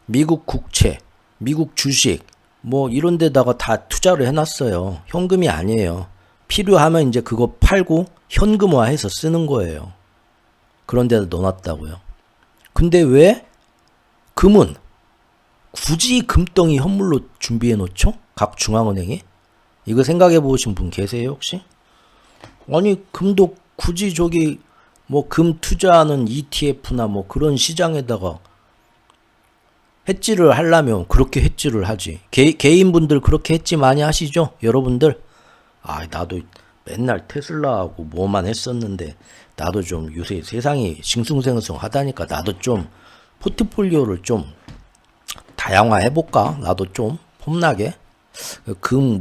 미국 국채, 미국 주식 뭐 이런 데다가 다 투자를 해놨어요. 현금이 아니에요. 필요하면 이제 그거 팔고 현금화해서 쓰는 거예요. 그런 데다 넣어놨다고요. 근데 왜 금은 굳이 금덩이 현물로 준비해 놓죠? 각 중앙은행이? 이거 생각해 보신 분 계세요 혹시? 아니, 금도 굳이 저기 뭐 금 투자하는 ETF나 뭐 그런 시장에다가 해지를 하려면 그렇게 해지를 하지. 개인분들 그렇게 해지 많이 하시죠? 여러분들? 아, 나도 맨날 테슬라하고 뭐만 했었는데 나도 좀 요새 세상이 싱숭생숭하다니까 나도 좀 포트폴리오를 좀 다양화해볼까? 나도 좀 폼나게 금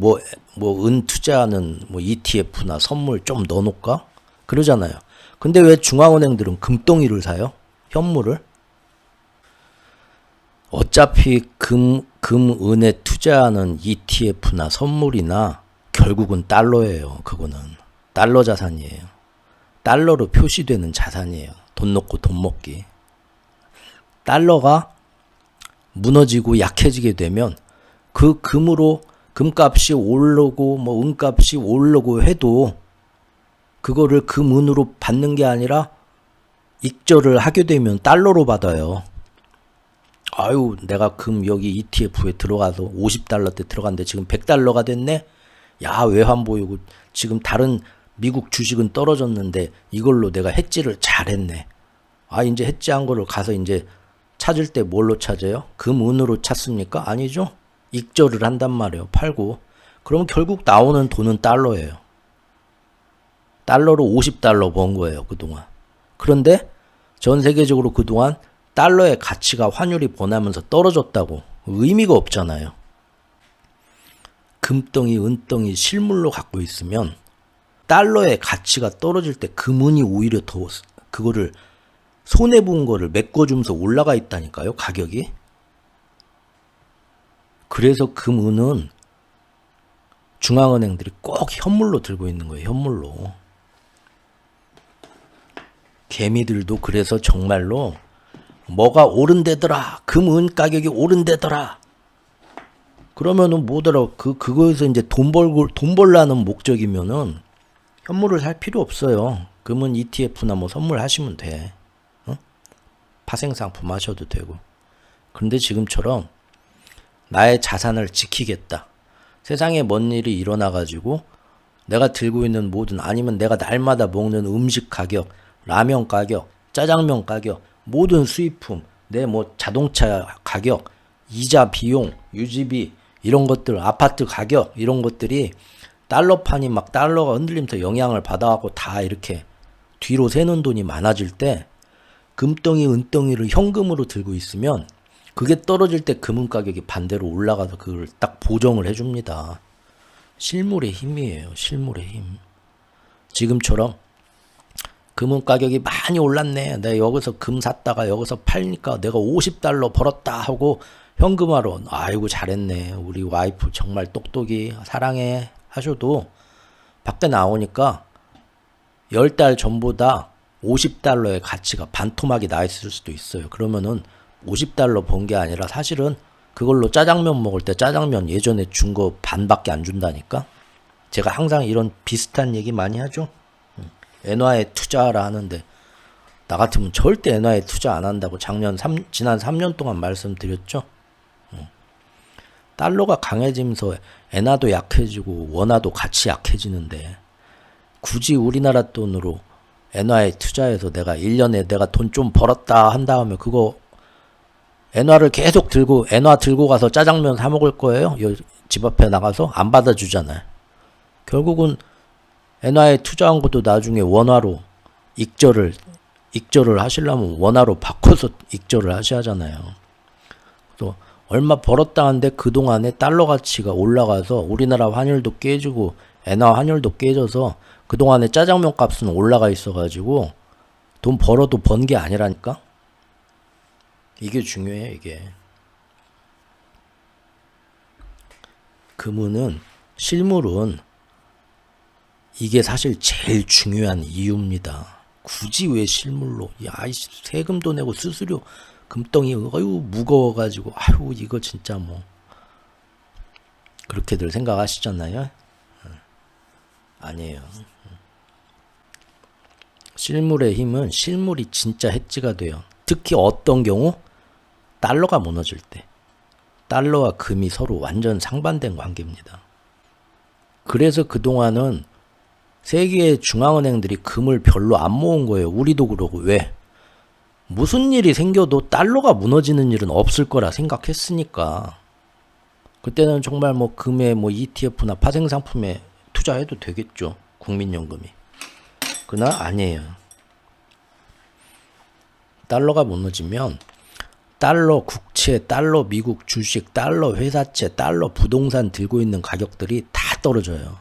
은 투자하는 뭐 ETF나 선물 좀 넣어놓을까? 그러잖아요. 근데 왜 중앙은행들은 금덩이를 사요? 현물을? 어차피 은에 투자하는 ETF나 선물이나 결국은 달러예요. 그거는 달러 자산이에요. 달러로 표시되는 자산이에요. 돈 넣고 돈 먹기. 달러가 무너지고 약해지게 되면 그 금으로 금값이 오르고 뭐 은값이 오르고 해도 그거를 금은으로 받는 게 아니라 익절을 하게 되면 달러로 받아요. 아유, 내가 금 여기 ETF에 들어가서 50달러대 들어갔는데 지금 100달러가 됐네? 야, 외환 보이고 지금 다른 미국 주식은 떨어졌는데 이걸로 내가 해지를 잘했네. 아, 이제 해지한 거를 가서 이제 찾을 때 뭘로 찾아요? 금은으로 찾습니까? 아니죠. 익절을 한단 말이에요. 팔고. 그러면 결국 나오는 돈은 달러예요. 달러로 50달러 번 거예요. 그동안. 그런데 전 세계적으로 그동안 달러의 가치가 환율이 변하면서 떨어졌다고 의미가 없잖아요. 금덩이, 은덩이 실물로 갖고 있으면 달러의 가치가 떨어질 때 금은이 오히려 더 그거를 손해본 거를 메꿔주면서 올라가 있다니까요. 가격이. 그래서 금은은 중앙은행들이 꼭 현물로 들고 있는 거예요. 현물로. 개미들도 그래서 정말로 뭐가 오른대더라. 금은 가격이 오른대더라. 그러면은 뭐더라. 그거에서 이제 돈 벌라는 목적이면은 현물을 살 필요 없어요. 금은 ETF나 뭐 선물 하시면 돼. 응? 파생상품 하셔도 되고. 그런데 지금처럼 나의 자산을 지키겠다. 세상에 뭔 일이 일어나가지고 내가 들고 있는 모든 아니면 내가 날마다 먹는 음식 가격, 라면 가격, 짜장면 가격, 모든 수입품, 내 뭐 자동차 가격, 이자 비용, 유지비 이런 것들, 아파트 가격 이런 것들이 달러판이 막 달러가 흔들리면서 영향을 받아갖고 다 이렇게 뒤로 새는 돈이 많아질 때 금덩이, 은덩이를 현금으로 들고 있으면 그게 떨어질 때 금은 가격이 반대로 올라가서 그걸 딱 보정을 해줍니다. 실물의 힘이에요. 실물의 힘. 지금처럼 금은 가격이 많이 올랐네. 내가 여기서 금 샀다가 여기서 팔니까 내가 50달러 벌었다 하고 현금화로 아이고 잘했네. 우리 와이프 정말 똑똑이 사랑해 하셔도 밖에 나오니까 10달 전보다 50달러의 가치가 반토막이 나 있을 수도 있어요. 그러면은 50달러 번 게 아니라 사실은 그걸로 짜장면 먹을 때 짜장면 예전에 준 거 반밖에 안 준다니까. 제가 항상 이런 비슷한 얘기 많이 하죠. 엔화에 투자하라 하는데 나 같으면 절대 엔화에 투자 안 한다고 지난 3년 동안 말씀드렸죠. 달러가 강해지면서 엔화도 약해지고 원화도 같이 약해지는데 굳이 우리나라 돈으로 엔화에 투자해서 내가 1년에 내가 돈 좀 벌었다 한 다음에 그거 엔화를 계속 들고 엔화 들고 가서 짜장면 사 먹을 거예요? 집 앞에 나가서 안 받아주잖아요. 결국은 엔화에 투자한 것도 나중에 원화로 익절을 하시려면 원화로 바꿔서 익절을 하셔야 하잖아요. 또 얼마 벌었다 하는데 그동안에 달러 가치가 올라가서 우리나라 환율도 깨지고 엔화 환율도 깨져서 그동안에 짜장면 값은 올라가 있어가지고 돈 벌어도 번 게 아니라니까. 이게 중요해. 이게 금은은 실물은 이게 사실 제일 중요한 이유입니다. 굳이 왜 실물로 세금도 내고 수수료 금덩이 어유 무거워가지고 아유 이거 진짜 뭐 그렇게들 생각하시잖아요. 아니에요. 실물의 힘은 실물이 진짜 해지가 돼요. 특히 어떤 경우? 달러가 무너질 때. 달러와 금이 서로 완전 상반된 관계입니다. 그래서 그동안은 세계의 중앙은행들이 금을 별로 안 모은 거예요. 우리도 그러고. 왜? 무슨 일이 생겨도 달러가 무너지는 일은 없을 거라 생각했으니까. 그때는 정말 뭐 금에 뭐 ETF나 파생상품에 투자해도 되겠죠. 국민연금이. 그러나 아니에요. 달러가 무너지면 달러 국채, 달러 미국 주식, 달러 회사채, 달러 부동산 들고 있는 가격들이 다 떨어져요.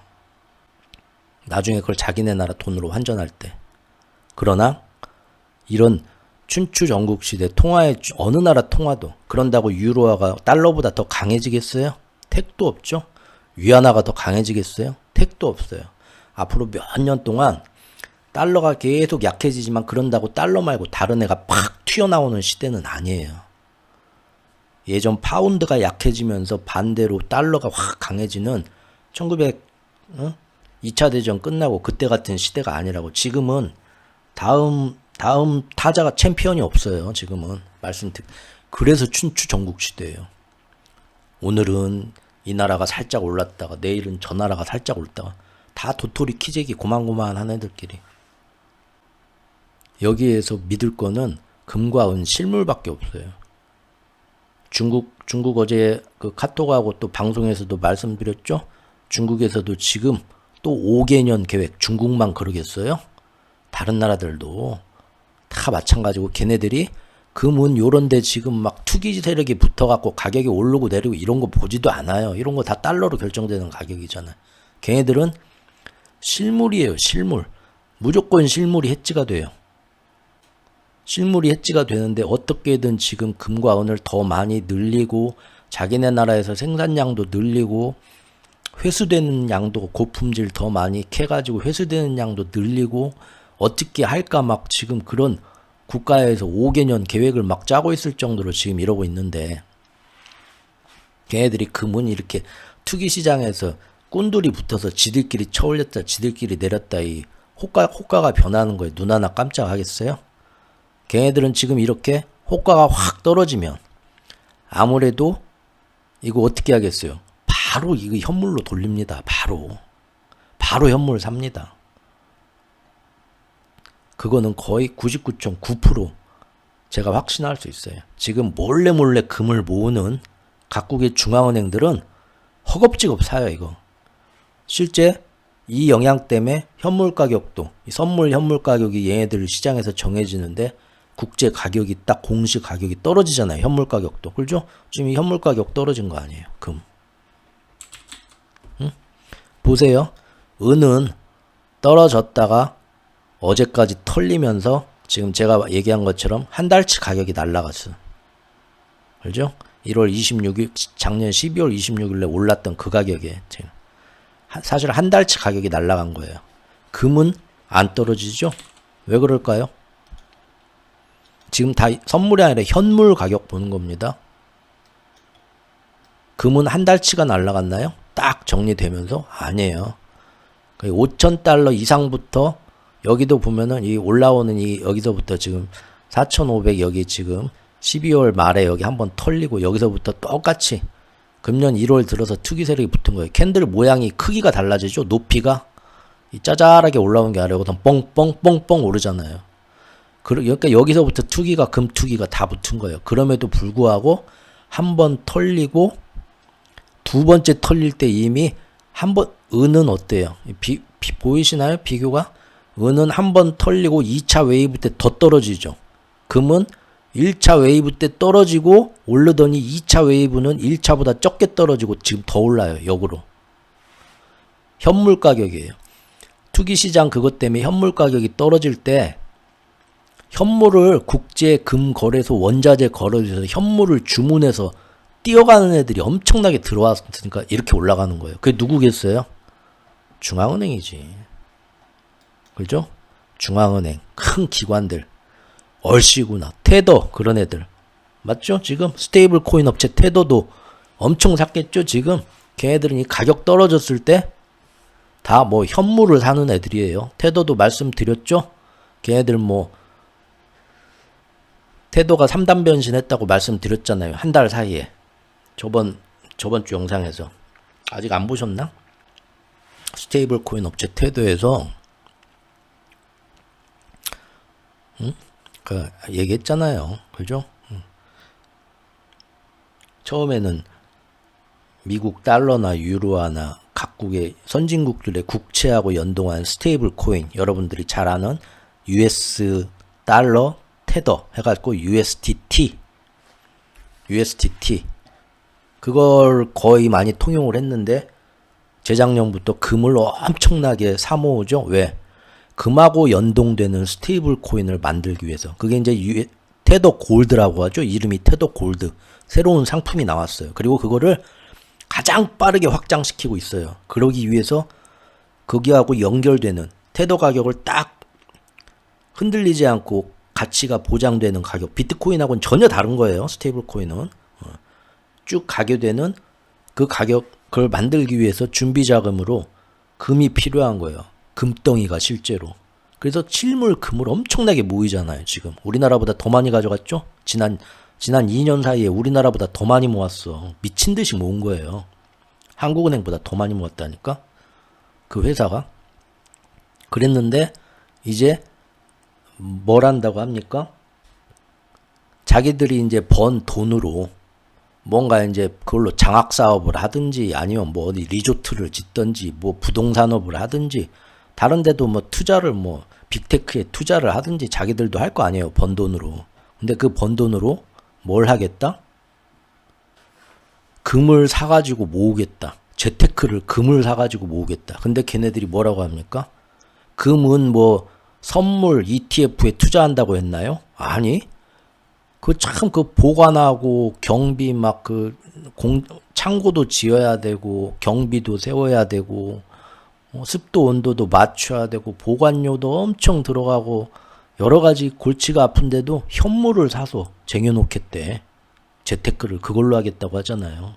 나중에 그걸 자기네 나라 돈으로 환전할 때. 그러나 이런 춘추 전국시대 통화의 어느 나라 통화도 그런다고 유로화가 달러보다 더 강해지겠어요? 택도 없죠. 위안화가 더 강해지겠어요? 택도 없어요. 앞으로 몇 년 동안 달러가 계속 약해지지만 그런다고 달러 말고 다른 애가 팍 튀어나오는 시대는 아니에요. 예전 파운드가 약해지면서 반대로 달러가 확 강해지는 2차 대전 끝나고 그때 같은 시대가 아니라고. 지금은 다음 타자가 챔피언이 없어요. 지금은 그래서 춘추 전국 시대예요. 오늘은 이 나라가 살짝 올랐다가 내일은 저 나라가 살짝 올랐다가 다 도토리 키재기 고만고만한 애들끼리. 여기에서 믿을 거는 금과 은 실물밖에 없어요. 중국 어제 그 카톡하고 또 방송에서도 말씀드렸죠. 중국에서도 지금 또 5개년 계획. 중국만 그러겠어요? 다른 나라들도 다 마찬가지고 걔네들이 금은 요런데 지금 막 투기 세력이 붙어갖고 가격이 오르고 내리고 이런 거 보지도 않아요. 이런 거 다 달러로 결정되는 가격이잖아요. 걔네들은 실물이에요. 실물. 무조건 실물이 해지가 돼요. 실물이 해지가 되는데 어떻게든 지금 금과 은을 더 많이 늘리고 자기네 나라에서 생산량도 늘리고 회수되는 양도 고품질 더 많이 캐가지고 회수되는 양도 늘리고 어떻게 할까 막 지금 그런 국가에서 5개년 계획을 막 짜고 있을 정도로 지금 이러고 있는데 걔네들이 금은 이렇게 투기 시장에서 꾼들이 붙어서 지들끼리 쳐올렸다 지들끼리 내렸다 이 호가가 변하는 거에 눈 하나 깜짝하겠어요? 걔네들은 지금 이렇게 호가가 확 떨어지면 아무래도 이거 어떻게 하겠어요? 바로 이거 현물로 돌립니다. 바로 현물 삽니다. 그거는 거의 99.9% 제가 확신할 수 있어요. 지금 몰래 금을 모으는 각국의 중앙은행들은 허겁지겁 사요. 이거 실제 이 영향 때문에 현물 가격도 선물 현물 가격이 얘네들 시장에서 정해지는데 국제 가격이 딱 공시 가격이 떨어지잖아요. 현물 가격도. 그렇죠? 지금 이 현물 가격 떨어진 거 아니에요. 금. 응? 보세요. 은은 떨어졌다가 어제까지 털리면서 지금 제가 얘기한 것처럼 한 달치 가격이 날라갔어. 그렇죠? 1월 26일 작년 12월 26일에 올랐던 그 가격에 지금 사실 한 달치 가격이 날라간 거예요. 금은 안 떨어지죠? 왜 그럴까요? 지금 다 선물이 아니라 현물 가격 보는 겁니다. 금은 한 달치가 날라갔나요? 딱 정리되면서? 아니에요. 5,000달러 이상부터 여기도 보면은 이 올라오는 이 여기서부터 지금 4,500 여기 지금 12월 말에 여기 한번 털리고 여기서부터 똑같이 금년 1월 들어서 투기 세력이 붙은 거예요. 캔들 모양이 크기가 달라지죠. 높이가 이 짜잘하게 올라오는 게 아니라 여기서 뻥뻥뻥뻥 오르잖아요. 그러니까 여기서부터 투기가 금투기가 다 붙은 거예요. 그럼에도 불구하고 한 번 털리고 두 번째 털릴 때 이미 한 번 은은 어때요? 보이시나요? 비교가? 은은 한 번 털리고 2차 웨이브 때 더 떨어지죠. 금은 1차 웨이브 때 떨어지고 오르더니 2차 웨이브는 1차보다 적게 떨어지고 지금 더 올라요. 역으로. 현물 가격이에요. 투기시장 그것 때문에 현물 가격이 떨어질 때 현물을 국제 금 거래소 원자재 거래소에서 현물을 주문해서 뛰어가는 애들이 엄청나게 들어왔으니까 이렇게 올라가는 거예요. 그게 누구겠어요? 중앙은행이지. 그죠? 중앙은행 큰 기관들 얼씨구나 테더 그런 애들 맞죠? 지금 스테이블 코인 업체 테더도 엄청 샀겠죠? 지금 걔네들은 이 가격 떨어졌을 때 다 뭐 현물을 사는 애들이에요. 테더도 말씀드렸죠? 걔네들 뭐 테더가 3단 변신했다고 말씀드렸잖아요. 한 달 사이에 저번 주 영상에서 아직 안 보셨나? 스테이블 코인 업체 테더에서 얘기했잖아요. 그죠? 처음에는 미국 달러나 유로화나 각 각국의 선진국들의 국채하고 연동한 스테이블 코인, 여러분들이 잘 아는 US 달러 테더 해가지고 USDT 그걸 거의 많이 통용을 했는데 재작년부터 금을 엄청나게 사모으죠. 왜? 금하고 연동되는 스테이블 코인을 만들기 위해서. 그게 이제 테더 골드라고 하죠. 이름이 테더 골드. 새로운 상품이 나왔어요. 그리고 그거를 가장 빠르게 확장시키고 있어요. 그러기 위해서 거기하고 연결되는 테더 가격을 딱 흔들리지 않고 가치가 보장되는 가격. 비트코인하고는 전혀 다른 거예요. 스테이블 코인은. 쭉 가게 되는 그 가격을 만들기 위해서 준비 자금으로 금이 필요한 거예요. 금덩이가 실제로. 그래서 실물 금을 엄청나게 모이잖아요. 지금 우리나라보다 더 많이 가져갔죠. 지난 2년 사이에 우리나라보다 더 많이 모았어. 미친 듯이 모은 거예요. 한국은행보다 더 많이 모았다니까. 그 회사가. 그랬는데 이제 뭘 한다고 합니까? 자기들이 이제 번 돈으로 뭔가 이제 그걸로 장학 사업을 하든지 아니면 뭐 어디 리조트를 짓든지 뭐 부동산업을 하든지 다른 데도 뭐 투자를 뭐 빅테크에 투자를 하든지 자기들도 할 거 아니에요. 번 돈으로. 근데 그 번 돈으로 뭘 하겠다? 금을 사가지고 모으겠다. 재테크를 금을 사가지고 모으겠다. 근데 걔네들이 뭐라고 합니까? 금은 뭐 선물 ETF에 투자한다고 했나요? 아니. 그 보관하고 경비 막 창고도 지어야 되고 경비도 세워야 되고 습도 온도도 맞춰야 되고 보관료도 엄청 들어가고 여러 가지 골치가 아픈데도 현물을 사서 쟁여놓겠대. 재테크를 그걸로 하겠다고 하잖아요.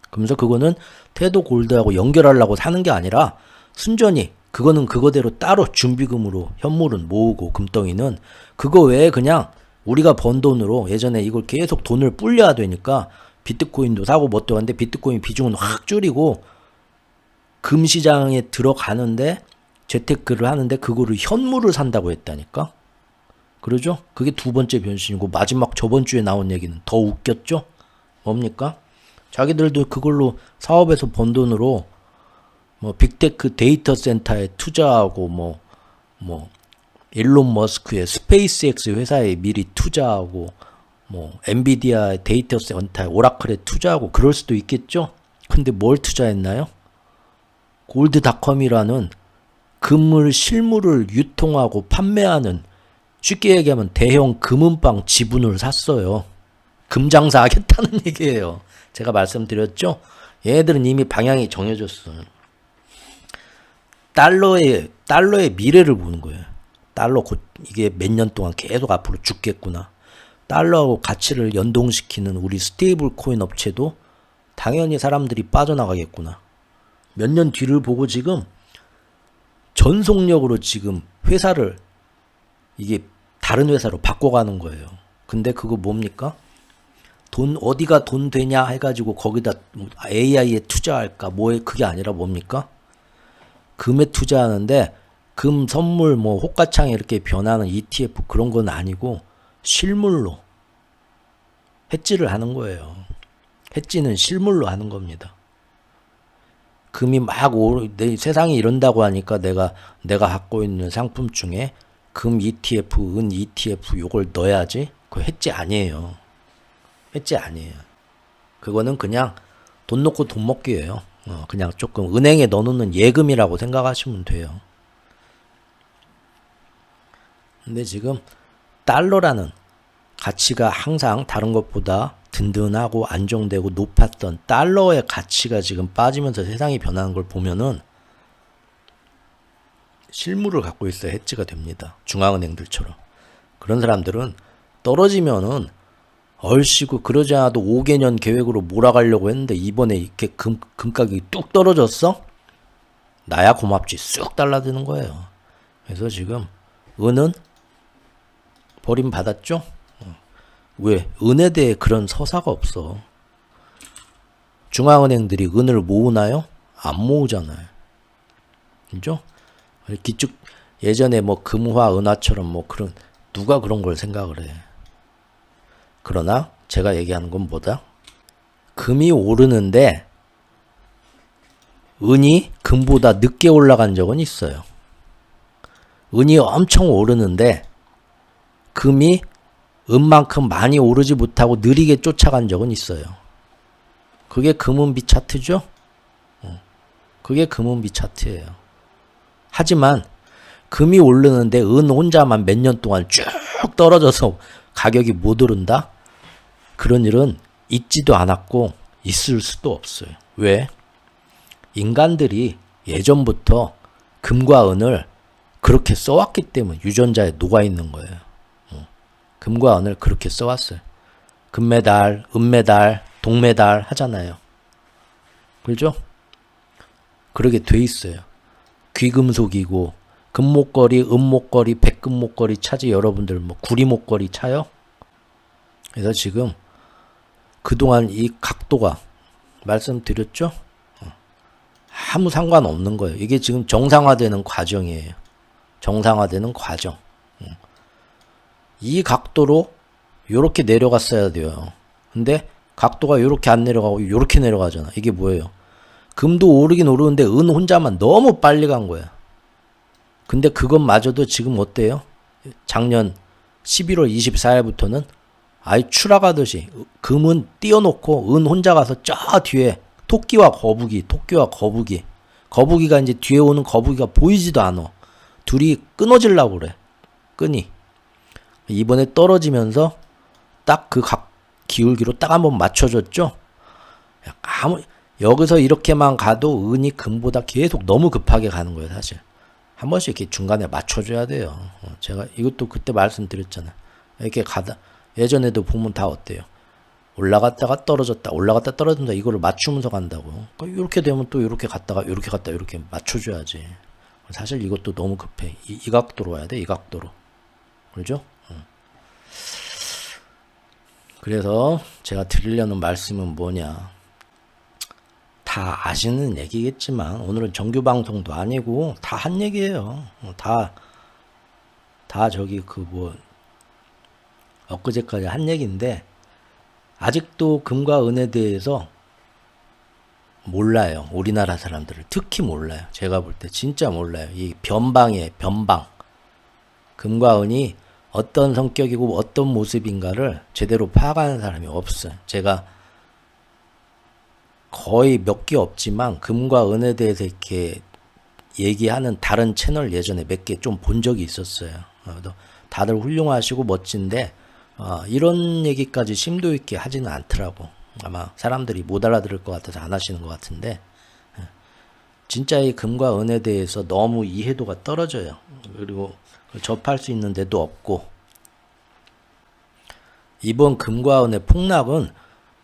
그러면서 그거는 테더 골드하고 연결하려고 사는 게 아니라 순전히 그거는 그거대로 따로 준비금으로 현물은 모으고 금덩이는 그거 외에 그냥 우리가 번 돈으로 예전에 이걸 계속 돈을 불려야 되니까 비트코인도 사고 뭣도 하는데 비트코인 비중은 확 줄이고 금 시장에 들어가는데 재테크를 하는데 그거를 현물을 산다고 했다니까. 그러죠? 그게 두 번째 변신이고 마지막 저번 주에 나온 얘기는 더 웃겼죠? 뭡니까? 자기들도 그걸로 사업에서 번 돈으로 뭐 빅테크 데이터 센터에 투자하고 뭐 일론 머스크의 스페이스X 회사에 미리 투자하고 뭐 엔비디아 데이터 센터에 오라클에 투자하고 그럴 수도 있겠죠. 근데 뭘 투자했나요? 골드닷컴이라는 금을 실물을 유통하고 판매하는 쉽게 얘기하면 대형 금은방 지분을 샀어요. 금장사 하겠다는 얘기예요. 제가 말씀드렸죠. 얘네들은 이미 방향이 정해졌어요. 달러의 미래를 보는 거예요. 달러 이게 몇 년 동안 계속 앞으로 죽겠구나. 달러하고 가치를 연동시키는 우리 스테이블 코인 업체도 당연히 사람들이 빠져나가겠구나. 몇 년 뒤를 보고 지금 전속력으로 지금 회사를 이게 다른 회사로 바꿔가는 거예요. 근데 그거 뭡니까? 어디가 돈 되냐 해가지고 거기다 AI에 투자할까 뭐에 그게 아니라 뭡니까? 금에 투자하는데 금 선물 뭐 호가창에 이렇게 변하는 ETF 그런 건 아니고 실물로 해지를 하는 거예요. 해지는 실물로 하는 겁니다. 금이 막 세상이 이런다고 하니까 내가 갖고 있는 상품 중에 금 ETF, 은 ETF 요걸 넣어야지. 그거 해지 아니에요. 해지 아니에요. 그거는 그냥 돈 놓고 돈 먹기예요. 그냥 조금 은행에 넣어놓는 예금이라고 생각하시면 돼요. 근데 지금 달러라는 가치가 항상 다른 것보다 든든하고 안정되고 높았던 달러의 가치가 지금 빠지면서 세상이 변하는 걸 보면은 실물을 갖고 있어야 해지가 됩니다. 중앙은행들처럼. 그런 사람들은 떨어지면은 얼씨구 그러지 않아도 5개년 계획으로 몰아가려고 했는데 이번에 이렇게 금가격이 뚝 떨어졌어? 나야 고맙지 쑥 달라드는 거예요. 그래서 지금 은은 버림받았죠? 왜? 은에 대해 그런 서사가 없어. 중앙은행들이 은을 모으나요? 안 모으잖아요. 그죠? 기축 예전에 뭐 금화, 은화처럼 뭐 그런 누가 그런 걸 생각을 해. 그러나 제가 얘기하는 건 뭐다? 금이 오르는데 은이 금보다 늦게 올라간 적은 있어요. 은이 엄청 오르는데 금이 은만큼 많이 오르지 못하고 느리게 쫓아간 적은 있어요. 그게 금은비 차트죠? 그게 금은비 차트예요. 하지만 금이 오르는데 은 혼자만 몇 년 동안 쭉 떨어져서 가격이 못 오른다? 그런 일은 있지도 않았고 있을 수도 없어요. 왜? 인간들이 예전부터 금과 은을 그렇게 써왔기 때문에 유전자에 녹아있는 거예요. 금과 은을 그렇게 써왔어요. 금메달, 은메달, 동메달 하잖아요. 그렇죠? 그러게 돼 있어요. 귀금속이고 금목걸이, 은목걸이, 백금목걸이 차지 여러분들 뭐 구리목걸이 차요? 그래서 지금 그동안 이 각도가 말씀드렸죠? 아무 상관없는 거예요. 이게 지금 정상화되는 과정이에요. 정상화되는 과정. 이 각도로 요렇게 내려갔어야 돼요. 근데 각도가 요렇게 안 내려가고 요렇게 내려가잖아. 이게 뭐예요? 금도 오르긴 오르는데 은 혼자만 너무 빨리 간 거야. 근데 그것마저도 지금 어때요? 작년 11월 24일부터는 아예 추락하듯이 금은 띄워놓고 은 혼자 가서 저 뒤에 토끼와 거북이, 토끼와 거북이. 거북이가 이제 뒤에 오는 거북이가 보이지도 않아. 둘이 끊어지려고 그래. 끈이. 이번에 떨어지면서 딱 그 각 기울기로 딱 한번 맞춰줬죠? 여기서 이렇게만 가도 은이 금보다 계속 너무 급하게 가는 거예요, 사실. 한 번씩 이렇게 중간에 맞춰줘야 돼요. 제가 이것도 그때 말씀드렸잖아요. 이렇게 가다, 예전에도 보면 다 어때요? 올라갔다가 떨어졌다, 올라갔다 떨어진다, 이거를 맞추면서 간다고. 이렇게 되면 또 이렇게 갔다가, 이렇게 맞춰줘야지. 사실 이것도 너무 급해. 이 각도로 와야 돼, 이 각도로. 그렇죠? 그래서 제가 드리려는 말씀은 뭐냐. 다 아시는 얘기겠지만 오늘은 정규 방송도 아니고 다 한 얘기예요. 다 저기 엊그제까지 한 얘기인데 아직도 금과 은에 대해서 몰라요. 우리나라 사람들을 특히 몰라요. 제가 볼 때 진짜 몰라요. 이 변방이에요. 변방. 금과 은이 어떤 성격이고 어떤 모습인가를 제대로 파악하는 사람이 없어요. 제가 거의 몇 개 없지만 금과 은에 대해서 이렇게 얘기하는 다른 채널 예전에 몇 개 좀 본 적이 있었어요. 다들 훌륭하시고 멋진데 이런 얘기까지 심도 있게 하지는 않더라고. 아마 사람들이 못 알아들을 것 같아서 안 하시는 것 같은데 진짜 이 금과 은에 대해서 너무 이해도가 떨어져요. 그리고 접할 수 있는 데도 없고 이번 금과 은의 폭락은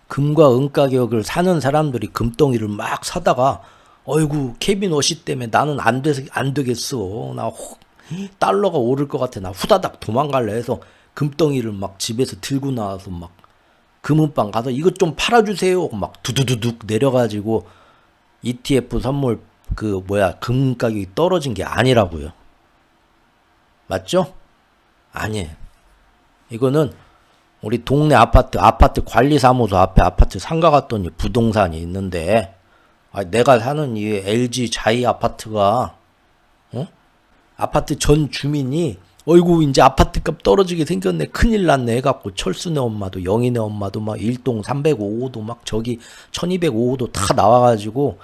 금과 은 가격을 사는 사람들이 금덩이를 막 사다가 어이구 케빈 워시 때문에 나는 안 되겠어. 나 달러가 오를 것 같아. 나 후다닥 도망갈래 해서 금덩이를 막 집에서 들고 나와서 막 금은방 가서 이것 좀 팔아주세요. 막 두두두둑 내려가지고 ETF 선물 금 가격이 떨어진 게 아니라고요. 맞죠? 아니에요. 이거는 우리 동네 아파트 관리사무소 앞에 아파트 상가 갔더니 부동산이 있는데 내가 사는 이 LG 자이 아파트가 아파트 전 주민이 어이구 이제 아파트값 떨어지게 생겼네 큰일 났네 해갖고 철수네 엄마도 영희네 엄마도 막 1동 305호도 막 저기 1205호도 다 나와가지고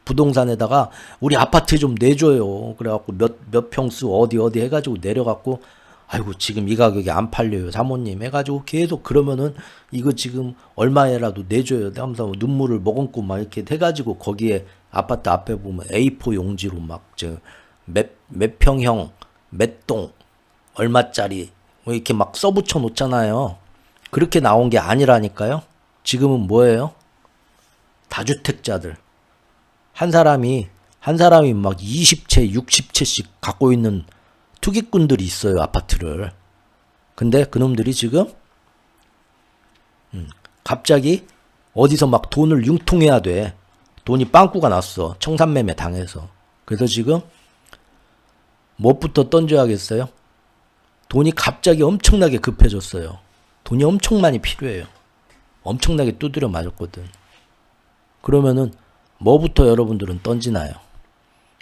부동산에다가 우리 아파트 좀 내줘요. 그래갖고 몇 평수 어디 해가지고 내려갖고 아이고 지금 이 가격에 안 팔려요 사모님 해가지고 계속 그러면은 이거 지금 얼마에라도 내줘요 하면서 눈물을 머금고 막 이렇게 해가지고 거기에 아파트 앞에 보면 A4 용지로 막 몇 평형 몇 동 얼마짜리 뭐 이렇게 막 써붙여 놓잖아요. 그렇게 나온 게 아니라니까요. 지금은 뭐예요? 다주택자들 한 사람이 막 20채 60채씩 갖고 있는 투기꾼들이 있어요. 아파트를. 근데 그놈들이 지금 갑자기 어디서 막 돈을 융통해야 돼. 돈이 빵꾸가 났어. 청산매매 당해서. 그래서 지금 무엇부터 던져야겠어요? 돈이 갑자기 엄청나게 급해졌어요. 돈이 엄청 많이 필요해요. 엄청나게 두드려 맞았거든. 그러면은 뭐부터 여러분들은 던지나요?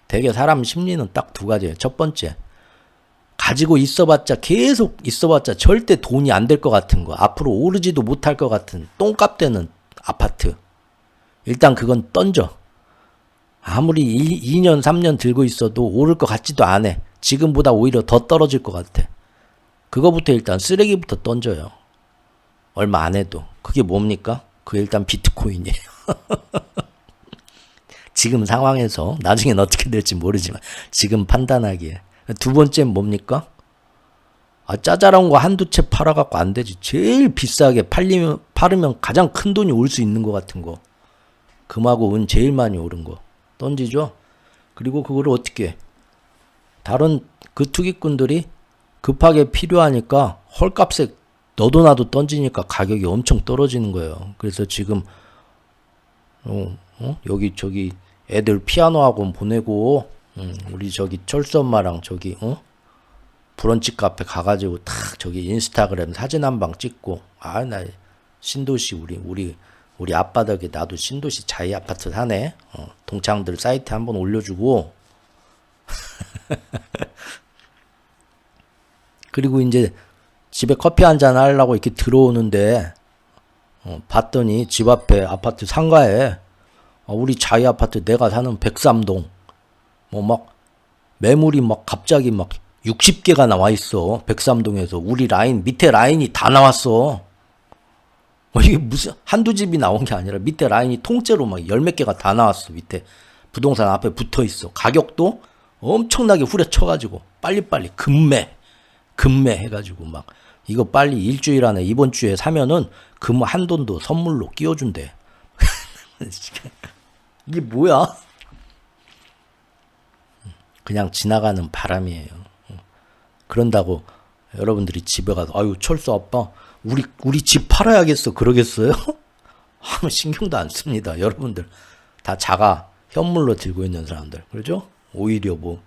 되게 사람 심리는 딱 두 가지예요. 첫 번째, 가지고 있어봤자 계속 있어봤자 절대 돈이 안 될 것 같은 거, 앞으로 오르지도 못할 것 같은 똥값 되는 아파트. 일단 그건 던져. 아무리 2년 3년 들고 있어도 오를 것 같지도 않아. 지금보다 오히려 더 떨어질 것 같아. 그거부터 일단 쓰레기부터 던져요. 얼마 안 해도. 그게 뭡니까? 그게 일단 비트코인이에요. 지금 상황에서 나중엔 어떻게 될지 모르지만 지금 판단하기에. 두 번째는 뭡니까? 짜잘한 거 한두 채 팔아갖고 안 되지. 제일 비싸게 팔으면 가장 큰 돈이 올 수 있는 것 같은 거. 금하고 은 제일 많이 오른 거 던지죠. 그리고 그거를 어떻게 해? 다른 그 투기꾼들이 급하게 필요하니까 헐값에 너도 나도 던지니까 가격이 엄청 떨어지는 거예요. 그래서 지금 여기 저기 애들 피아노 학원 보내고 우리 저기 철수 엄마랑 저기 브런치 카페 가가지고 탁 저기 인스타그램 사진 한 방 찍고 나 신도시 우리 아빠 덕에 나도 신도시 자이 아파트 사네. 동창들 사이트 한번 올려주고 그리고 이제 집에 커피 한잔 하려고 이렇게 들어오는데 봤더니 집 앞에 아파트 상가에 우리 자이 아파트 내가 사는 103동 뭐 막 매물이 막 갑자기 막 60개가 나와 있어. 103동에서 우리 라인 밑에 라인이 다 나왔어. 이게 무슨 한두 집이 나온 게 아니라 밑에 라인이 통째로 막 열 몇 개가 다 나왔어. 밑에 부동산 앞에 붙어 있어. 가격도 엄청나게 후려쳐가지고 빨리빨리 급매 해가지고 막 이거 빨리 일주일 안에 이번 주에 사면은 금 한 돈도 선물로 끼워준대. 이게 뭐야? 그냥 지나가는 바람이에요. 그런다고 여러분들이 집에 가서 아유 철수 아빠 우리 집 팔아야겠어 그러겠어요? 아무 신경도 안 씁니다. 여러분들 다 자가 현물로 들고 있는 사람들 그러죠? 오히려 뭐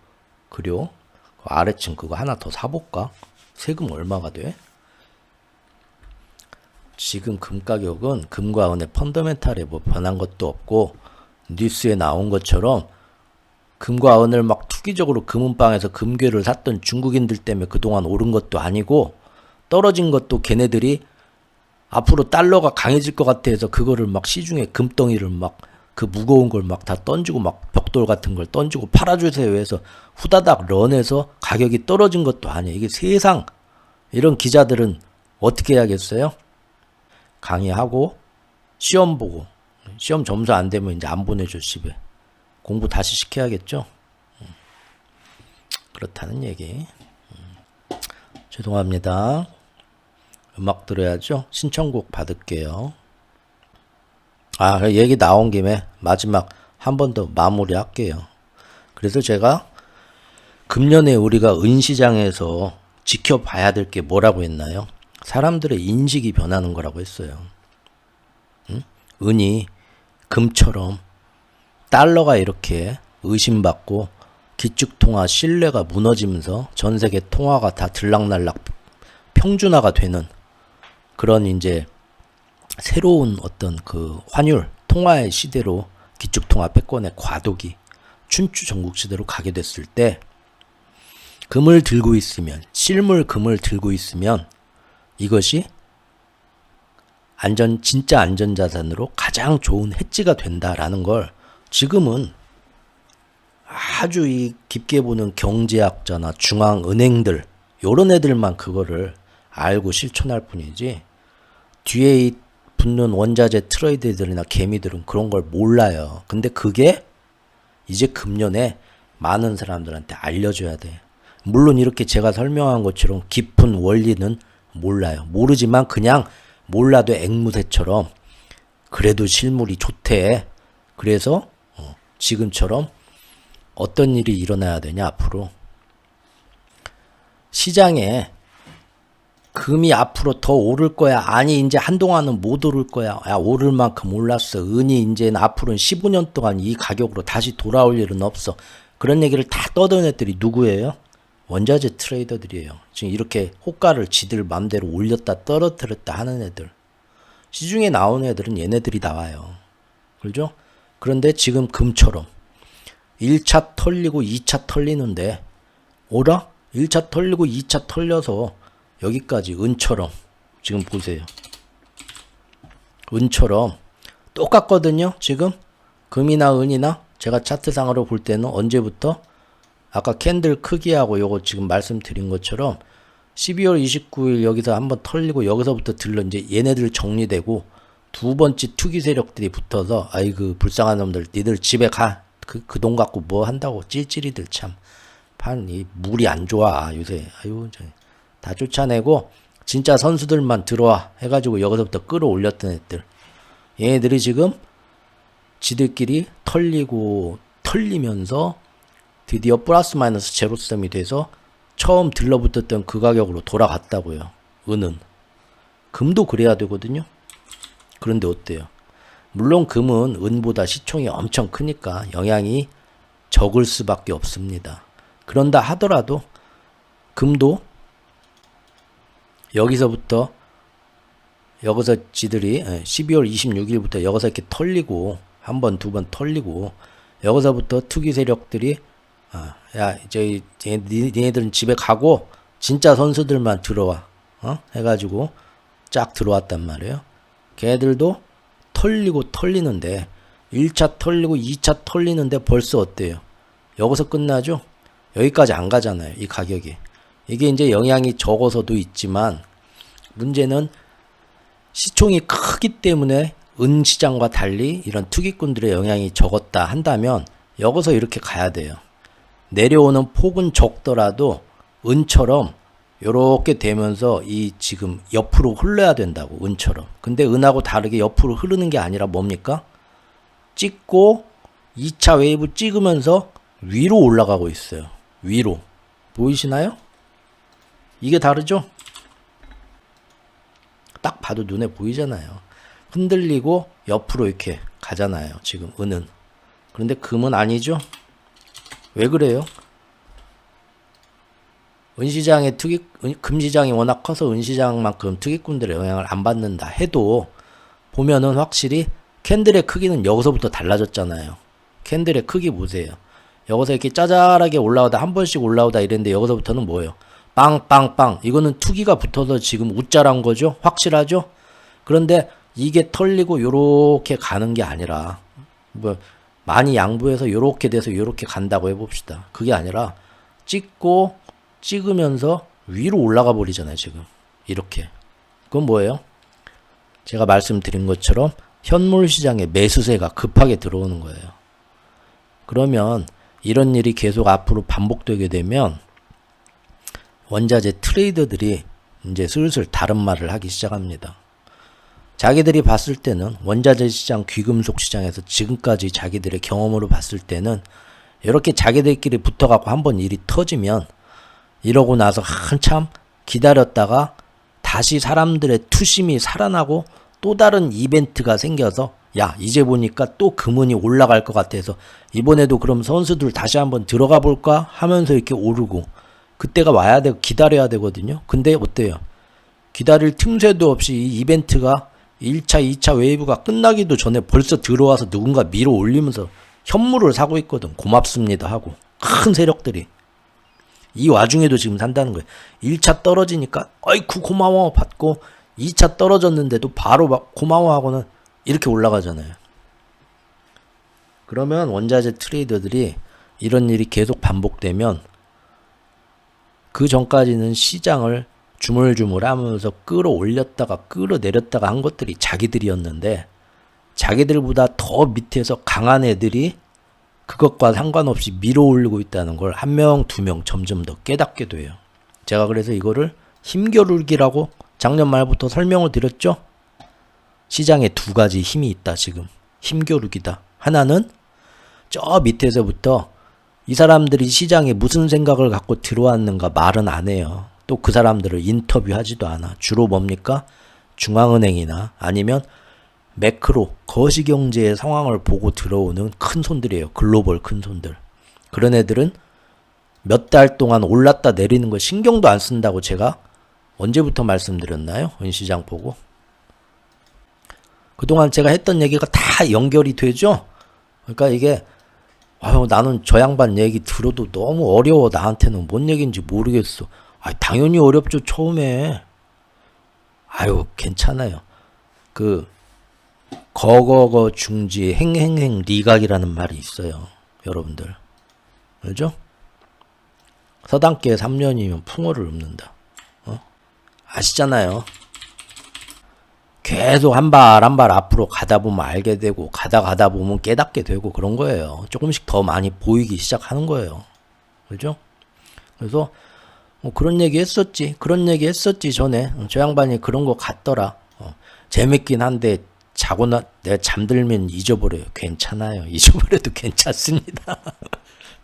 그려 그 아래층 그거 하나 더 사볼까? 세금 얼마가 돼? 지금 금 가격은 금과 은의 펀더멘탈에 뭐 변한 것도 없고 뉴스에 나온 것처럼 금과 은을 막 투기적으로 금은방에서 금괴를 샀던 중국인들 때문에 그동안 오른 것도 아니고 떨어진 것도 걔네들이 앞으로 달러가 강해질 것 같아 해서 그거를 막 시중에 금덩이를 막 그 무거운 걸 막 다 던지고 막 벽돌 같은 걸 던지고 팔아주세요 해서 후다닥 런해서 가격이 떨어진 것도 아니에요. 이게 세상 이런 기자들은 어떻게 해야겠어요? 강의하고 시험 보고 시험 점수 안 되면 이제 안 보내줘 집에 공부 다시 시켜야겠죠. 그렇다는 얘기. 죄송합니다. 음악 들어야죠. 신청곡 받을게요. 얘기 나온 김에 마지막 한 번 더 마무리 할게요. 그래서 제가 금년에 우리가 은시장에서 지켜봐야 될 게 뭐라고 했나요? 사람들의 인식이 변하는 거라고 했어요. 은이 금처럼 달러가 이렇게 의심받고 기축통화 신뢰가 무너지면서 전 세계 통화가 다 들락날락 평준화가 되는 그런 이제 새로운 어떤 그 환율 통화의 시대로 기축통화 패권의 과도기 춘추 전국시대로 가게 됐을 때 금을 들고 있으면 실물 금을 들고 있으면 이것이 진짜 안전자산으로 가장 좋은 해지가 된다라는 걸 지금은 아주 이 깊게 보는 경제학자나 중앙은행들 요런 애들만 그거를 알고 실천할 뿐이지 뒤에 붙는 원자재 트레이더들이나 개미들은 그런 걸 몰라요. 근데 그게 이제 금년에 많은 사람들한테 알려줘야 돼. 물론 이렇게 제가 설명한 것처럼 깊은 원리는 몰라요. 모르지만 그냥 몰라도 앵무새처럼 그래도 실물이 좋대. 그래서 지금처럼 어떤 일이 일어나야 되냐 앞으로 시장에 금이 앞으로 더 오를 거야. 아니 이제 한동안은 못 오를 거야. 오를 만큼 올랐어. 은이 이제는 앞으로는 15년 동안 이 가격으로 다시 돌아올 일은 없어. 그런 얘기를 다 떠드는 애들이 누구예요? 원자재 트레이더들이에요. 지금 이렇게 호가를 지들 맘대로 올렸다 떨어뜨렸다 하는 애들. 시중에 나오는 애들은 얘네들이 나와요. 그렇죠? 그런데 지금 금처럼 1차 털리고 2차 털리는데 오라? 1차 털리고 2차 털려서 여기까지 은처럼 지금 보세요. 은처럼 똑같거든요. 지금 금이나 은이나 제가 차트상으로 볼 때는 언제부터 아까 캔들 크기하고 요거 지금 말씀드린 것처럼 12월 29일 여기서 한번 털리고 여기서부터 들러 이제 얘네들 정리되고 두 번째 투기 세력들이 붙어서 아이고 불쌍한 놈들 니들 집에 가. 그 돈 갖고 뭐 한다고 찔찔이들 참. 이 물이 안 좋아 요새. 아유 다 쫓아내고 진짜 선수들만 들어와 해가지고 여기서부터 끌어올렸던 애들. 얘네들이 지금 지들끼리 털리고 털리면서 드디어 플러스 마이너스 제로섬이 돼서 처음 들러붙었던 그 가격으로 돌아갔다고요. 은은. 금도 그래야 되거든요. 그런데 어때요? 물론 금은 은보다 시총이 엄청 크니까 영향이 적을 수밖에 없습니다. 그런다 하더라도 금도 여기서부터 여기서 지들이 12월 26일부터 여기서 이렇게 털리고 한 번, 두 번 털리고 여기서부터 투기 세력들이 야 이제 니네들은 집에 가고 진짜 선수들만 들어와 해가지고 쫙 들어왔단 말이에요. 걔들도 털리고 털리는데 1차 털리고 2차 털리는데 벌써 어때요? 여기서 끝나죠? 여기까지 안 가잖아요. 이 가격이. 이게 이제 영향이 적어서도 있지만 문제는 시총이 크기 때문에 은시장과 달리 이런 투기꾼들의 영향이 적었다 한다면 여기서 이렇게 가야 돼요. 내려오는 폭은 적더라도 은처럼 요렇게 되면서 이 지금 옆으로 흘러야 된다고 은처럼. 근데 은하고 다르게 옆으로 흐르는 게 아니라 뭡니까? 찍고 2차 웨이브 찍으면서 위로 올라가고 있어요. 위로. 보이시나요? 이게 다르죠? 딱 봐도 눈에 보이잖아요. 흔들리고 옆으로 이렇게 가잖아요. 지금 은은. 그런데 금은 아니죠? 왜 그래요? 은시장의 금시장이 워낙 커서 은시장만큼 투기꾼들의 영향을 안 받는다 해도 보면은 확실히 캔들의 크기는 여기서부터 달라졌잖아요. 캔들의 크기 보세요. 여기서 이렇게 짜잘하게 올라오다 한 번씩 올라오다 이랬는데 여기서부터는 뭐예요? 빵빵빵. 이거는 투기가 붙어서 지금 우짜란 거죠? 확실하죠? 그런데 이게 털리고 요렇게 가는 게 아니라 뭐 많이 양보해서 요렇게 돼서 요렇게 간다고 해봅시다. 그게 아니라 찍고 찍으면서 위로 올라가 버리잖아요. 지금 이렇게. 그건 뭐예요? 제가 말씀드린 것처럼 현물 시장에 매수세가 급하게 들어오는 거예요. 그러면 이런 일이 계속 앞으로 반복되게 되면 원자재 트레이더들이 이제 슬슬 다른 말을 하기 시작합니다. 자기들이 봤을 때는 원자재 시장, 귀금속 시장에서 지금까지 자기들의 경험으로 봤을 때는 이렇게 자기들끼리 붙어갖고 한번 일이 터지면 이러고 나서 한참 기다렸다가 다시 사람들의 투심이 살아나고 또 다른 이벤트가 생겨서 야 이제 보니까 또 금은이 올라갈 것 같아서 이번에도 그럼 선수들 다시 한번 들어가 볼까 하면서 이렇게 오르고 그때가 와야 되고 기다려야 되거든요. 근데 어때요? 기다릴 틈새도 없이 이 이벤트가 1차, 2차 웨이브가 끝나기도 전에 벌써 들어와서 누군가 밀어 올리면서 현물을 사고 있거든. 고맙습니다 하고 큰 세력들이. 이 와중에도 지금 산다는 거예요. 1차 떨어지니까 어이쿠 고마워 받고 2차 떨어졌는데도 바로 막 고마워하고는 이렇게 올라가잖아요. 그러면 원자재 트레이더들이 이런 일이 계속 반복되면 그 전까지는 시장을 주물주물 하면서 끌어올렸다가 끌어내렸다가 한 것들이 자기들이었는데 자기들보다 더 밑에서 강한 애들이 그것과 상관없이 밀어올리고 있다는 걸 한 명, 두 명 점점 더 깨닫게 돼요. 제가 그래서 이거를 힘겨루기라고 작년 말부터 설명을 드렸죠. 시장에 두 가지 힘이 있다 지금. 힘겨루기다. 하나는 저 밑에서부터 이 사람들이 시장에 무슨 생각을 갖고 들어왔는가 말은 안 해요. 또 그 사람들을 인터뷰하지도 않아. 주로 뭡니까? 중앙은행이나 아니면 매크로 거시경제의 상황을 보고 들어오는 큰 손들이에요. 글로벌 큰 손들. 그런 애들은 몇 달 동안 올랐다 내리는 거 신경도 안 쓴다고 제가 언제부터 말씀드렸나요? 은시장 보고. 그동안 제가 했던 얘기가 다 연결이 되죠? 그러니까 이게 나는 저 양반 얘기 들어도 너무 어려워. 나한테는 뭔 얘기인지 모르겠어. 당연히 어렵죠, 처음에. 괜찮아요. 거거거 중지 행행행 리각이라는 말이 있어요. 여러분들. 알죠? 서당계 3년이면 풍어를 읊는다. 아시잖아요. 계속 한 발 한 발 앞으로 가다 보면 알게 되고 가다 보면 깨닫게 되고 그런 거예요. 조금씩 더 많이 보이기 시작하는 거예요. 그죠? 그래서 그런 얘기 했었지. 전에. 저 양반이 그런 거 같더라. 재밌긴 한데 내가 잠들면 잊어버려요. 괜찮아요. 잊어버려도 괜찮습니다.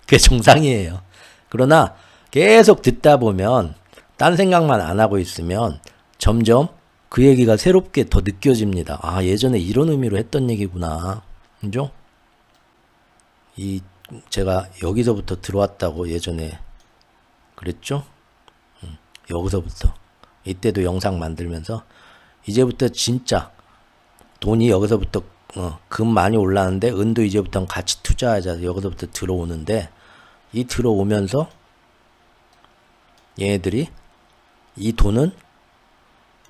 그게 정상이에요. 그러나 계속 듣다 보면 딴 생각만 안 하고 있으면 점점 그 얘기가 새롭게 더 느껴집니다. 예전에 이런 의미로 했던 얘기구나. 그죠? 제가 여기서부터 들어왔다고 예전에 그랬죠? 여기서부터. 이때도 영상 만들면서 이제부터 진짜 돈이 여기서부터 금 많이 올라는데 은도 이제부터는 같이 투자하자. 여기서부터 들어오는데 이 들어오면서 얘네들이 이 돈은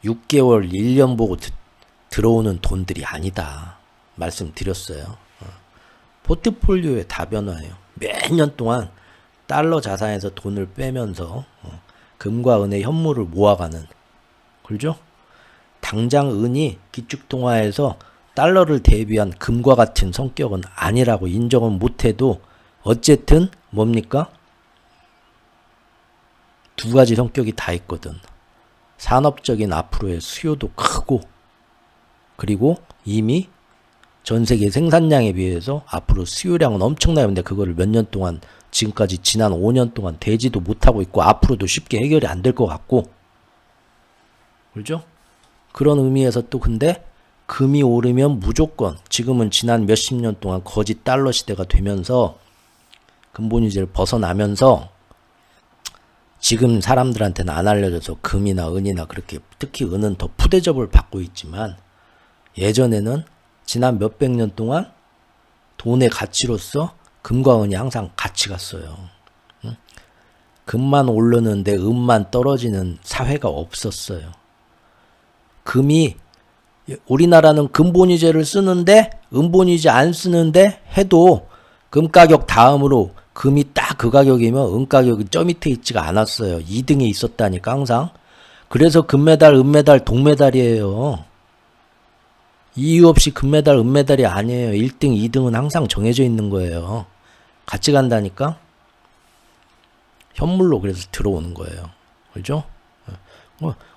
6개월, 1년 보고 들어오는 돈들이 아니다. 말씀드렸어요. 포트폴리오의 다변화예요. 매년 동안 달러 자산에서 돈을 빼면서 금과 은의 현물을 모아가는. 그렇죠? 당장 은이 기축통화에서 달러를 대비한 금과 같은 성격은 아니라고 인정은 못해도 어쨌든 뭡니까? 두 가지 성격이 다 있거든. 산업적인 앞으로의 수요도 크고 그리고 이미 전 세계 생산량에 비해서 앞으로 수요량은 엄청나요. 근데 그거를 몇 년 동안 지금까지 지난 5년 동안 되지도 못하고 있고 앞으로도 쉽게 해결이 안 될 것 같고 그렇죠? 그런 의미에서 또 근데 금이 오르면 무조건 지금은 지난 몇십 년 동안 거짓 달러 시대가 되면서 근본위제를 벗어나면서 지금 사람들한테는 안 알려져서 금이나 은이나 그렇게 특히 은은 더 푸대접을 받고 있지만 예전에는 지난 몇백 년 동안 돈의 가치로서 금과 은이 항상 같이 갔어요. 금만 오르는데 은만 떨어지는 사회가 없었어요. 금이 우리나라는 근본위제를 쓰는데 은본위제 안 쓰는데 해도 금 가격 다음으로 금이 딱 그 가격이면 은 가격이 저 밑에 있지가 않았어요. 2등에 있었다니까 항상. 그래서 금메달, 은메달, 동메달이에요. 이유 없이 금메달, 은메달이 아니에요. 1등, 2등은 항상 정해져 있는 거예요. 같이 간다니까. 현물로 그래서 들어오는 거예요. 그죠?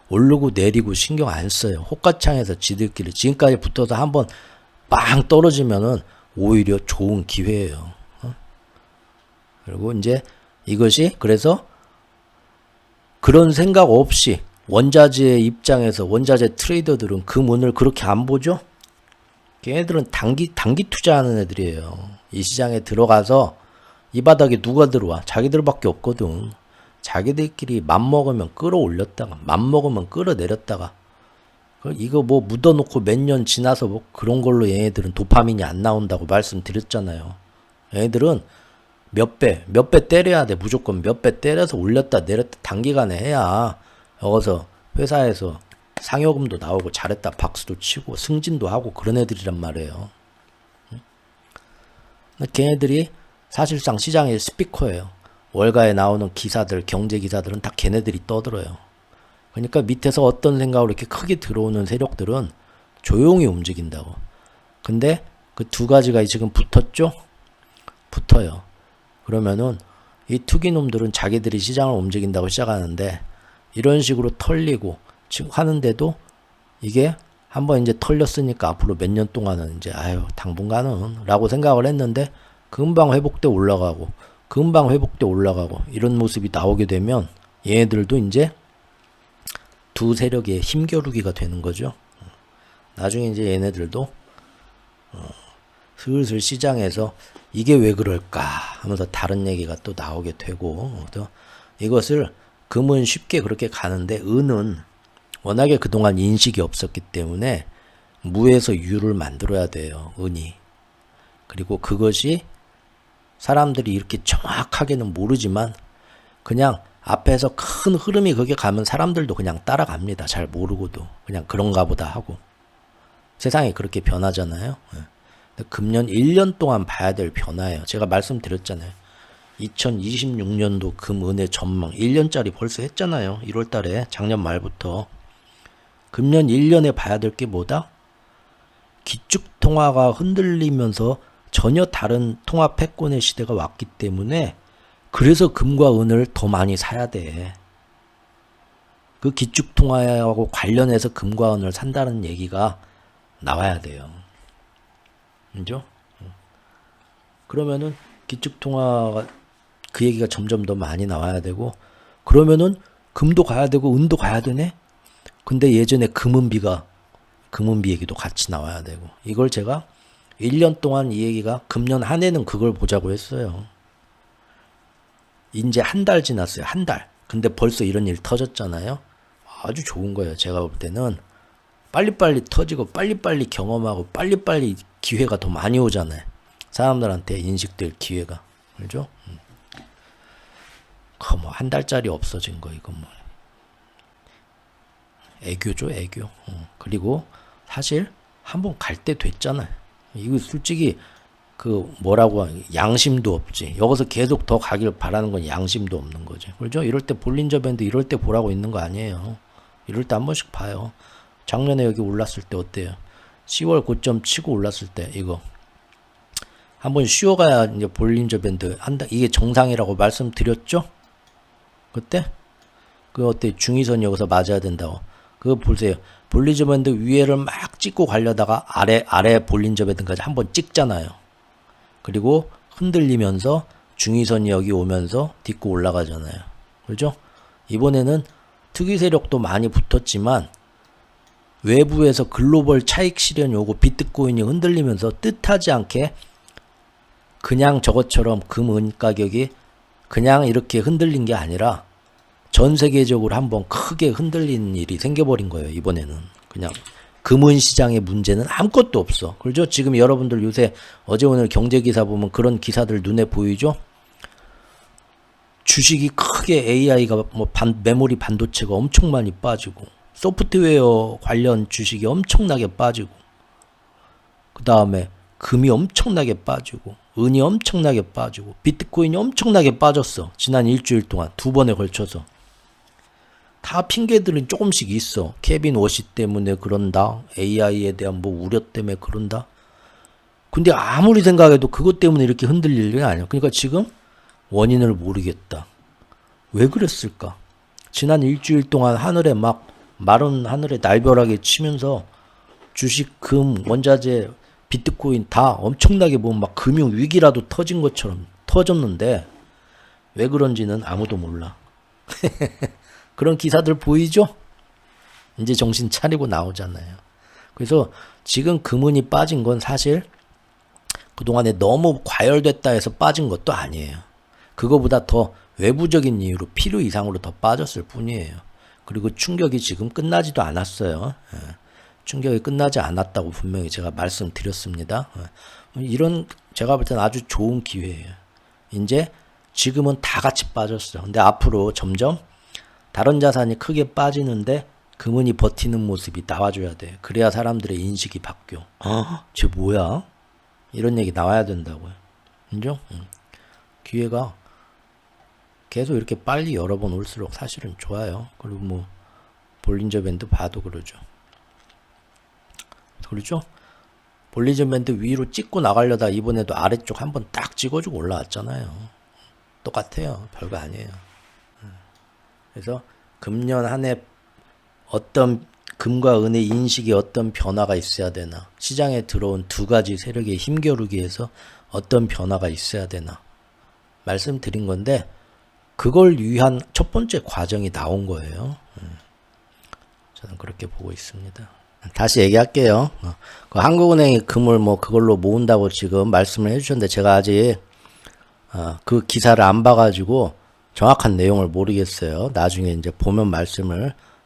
오르고 내리고 신경 안 써요. 호가창에서 지들끼리 지금까지 붙어서 한번 빵 떨어지면은 오히려 좋은 기회예요. 그리고 이제 이것이 그래서 그런 생각 없이 원자재의 입장에서 원자재 트레이더들은 금은을 그렇게 안 보죠? 걔네들은 단기 투자하는 애들이에요. 이 시장에 들어가서 이 바닥에 누가 들어와? 자기들밖에 없거든. 자기들끼리 맘먹으면 끌어올렸다가 맘먹으면 끌어내렸다가 이거 뭐 묻어놓고 몇 년 지나서 뭐 그런 걸로 얘네들은 도파민이 안 나온다고 말씀드렸잖아요. 얘네들은 몇 배 때려야 돼. 무조건 몇 배 때려서 올렸다 내렸다 단기간에 해야 여기서 회사에서 상여금도 나오고 잘했다 박수도 치고 승진도 하고 그런 애들이란 말이에요. 걔네들이 사실상 시장의 스피커예요. 월가에 나오는 기사들, 경제 기사들은 다 걔네들이 떠들어요. 그러니까 밑에서 어떤 생각으로 이렇게 크게 들어오는 세력들은 조용히 움직인다고. 근데 그 두 가지가 지금 붙었죠? 붙어요. 그러면은 이 투기놈들은 자기들이 시장을 움직인다고 시작하는데 이런 식으로 털리고 지금 하는데도 이게 한번 이제 털렸으니까 앞으로 몇 년 동안은 이제 당분간은 라고 생각을 했는데 금방 회복돼 올라가고 이런 모습이 나오게 되면 얘네들도 이제 두 세력의 힘겨루기가 되는 거죠. 나중에 이제 얘네들도 슬슬 시장에서 이게 왜 그럴까 하면서 다른 얘기가 또 나오게 되고 또 이것을 금은 쉽게 그렇게 가는데 은은 워낙에 그동안 인식이 없었기 때문에 무에서 유를 만들어야 돼요. 은이. 그리고 그것이 사람들이 이렇게 정확하게는 모르지만 그냥 앞에서 큰 흐름이 그게 가면 사람들도 그냥 따라갑니다. 잘 모르고도 그냥 그런가 보다 하고. 세상이 그렇게 변하잖아요. 금년 1년 동안 봐야 될 변화예요. 제가 말씀드렸잖아요. 2026년도 금은의 전망 1년짜리 벌써 했잖아요. 1월 달에 작년 말부터. 금년 1년에 봐야 될 게 뭐다? 기축통화가 흔들리면서 전혀 다른 통화 패권의 시대가 왔기 때문에 그래서 금과 은을 더 많이 사야 돼. 그 기축통화하고 관련해서 금과 은을 산다는 얘기가 나와야 돼요. 그죠? 그러면은 기축통화가 그 얘기가 점점 더 많이 나와야 되고 그러면은 금도 가야 되고 은도 가야 되네? 근데 예전에 금은비 얘기도 같이 나와야 되고 이걸 제가 1년 동안 이 얘기가 금년 한 해는 그걸 보자고 했어요. 이제 한 달 지났어요. 한 달. 근데 벌써 이런 일 터졌잖아요. 아주 좋은 거예요. 제가 볼 때는 빨리빨리 터지고 빨리빨리 경험하고 빨리빨리 기회가 더 많이 오잖아요. 사람들한테 인식될 기회가. 그죠? 뭐 한 달짜리 없어진 거 이거 뭐 애교죠, 애교. 그리고 사실 한번 갈 때 됐잖아요. 이거 솔직히 그 뭐라고 양심도 없지. 여기서 계속 더 가길 바라는 건 양심도 없는 거지. 그렇죠? 이럴 때 볼린저 밴드 이럴 때 보라고 있는 거 아니에요. 이럴 때 한 번씩 봐요. 작년에 여기 올랐을 때 어때요? 10월 고점 치고 올랐을 때 이거 한번 쉬어가야 이제 볼린저 밴드 한다. 이게 정상이라고 말씀드렸죠? 그때? 그 어때? 중위선 여기서 맞아야 된다고. 그거 보세요. 볼린저 밴드 위에를 막 찍고 가려다가 아래 볼린저 밴드까지 한번 찍잖아요. 그리고 흔들리면서 중위선이 여기 오면서 딛고 올라가잖아요. 그렇죠? 이번에는 특이 세력도 많이 붙었지만 외부에서 글로벌 차익 실현이 오고 비트코인이 흔들리면서 뜻하지 않게 그냥 저것처럼 금은 가격이 그냥 이렇게 흔들린 게 아니라 전 세계적으로 한번 크게 흔들린 일이 생겨버린 거예요. 이번에는 그냥 금은 시장의 문제는 아무것도 없어. 그렇죠? 지금 여러분들 요새 어제 오늘 경제기사 보면 그런 기사들 눈에 보이죠? 주식이 크게 AI가 뭐 메모리 반도체가 엄청 많이 빠지고 소프트웨어 관련 주식이 엄청나게 빠지고 그 다음에 금이 엄청나게 빠지고 은이 엄청나게 빠지고 비트코인이 엄청나게 빠졌어. 지난 일주일 동안 2번에 걸쳐서. 다 핑계들은 조금씩 있어. 케빈 워시 때문에 그런다. AI에 대한 뭐 우려 때문에 그런다. 근데 아무리 생각해도 그것 때문에 이렇게 흔들릴 일이 아니야. 그러니까 지금 원인을 모르겠다. 왜 그랬을까? 지난 일주일 동안 하늘에 막 마른 하늘에 날벼락이 치면서 주식, 금, 원자재, 비트코인 다 엄청나게 보면 막 금융 위기라도 터진 것처럼 터졌는데 왜 그런지는 아무도 몰라. 그런 기사들 보이죠? 이제 정신 차리고 나오잖아요. 그래서 지금 금은이 빠진 건 사실 그동안에 너무 과열됐다 해서 빠진 것도 아니에요. 그거보다 더 외부적인 이유로 필요 이상으로 더 빠졌을 뿐이에요. 그리고 충격이 지금 끝나지도 않았어요. 충격이 끝나지 않았다고 분명히 제가 말씀드렸습니다. 이런 제가 볼 때는 아주 좋은 기회예요. 이제 지금은 다 같이 빠졌어. 근데 앞으로 점점 다른 자산이 크게 빠지는데 금은이 버티는 모습이 나와줘야 돼. 그래야 사람들의 인식이 바뀌어. 쟤 뭐야? 이런 얘기 나와야 된다고요. 그죠? 기회가 계속 이렇게 빨리 여러 번 올수록 사실은 좋아요. 그리고 뭐 볼린저 밴드 봐도 그러죠. 그렇죠? 볼린저 밴드 위로 찍고 나가려다 이번에도 아래쪽 한번 딱 찍어주고 올라왔잖아요. 똑같아요. 별거 아니에요. 그래서 금년 한 해 어떤 금과 은의 인식에 어떤 변화가 있어야 되나, 시장에 들어온 두 가지 세력의 힘겨루기 위해서 어떤 변화가 있어야 되나 말씀드린 건데 그걸 위한 첫 번째 과정이 나온 거예요. 저는 그렇게 보고 있습니다. 다시 얘기할게요. 그 한국은행이 금을 뭐 그걸로 모은다고 지금 말씀을 해주셨는데 제가 아직 그 기사를 안 봐가지고 정확한 내용을 모르겠어요. 나중에 이제 보면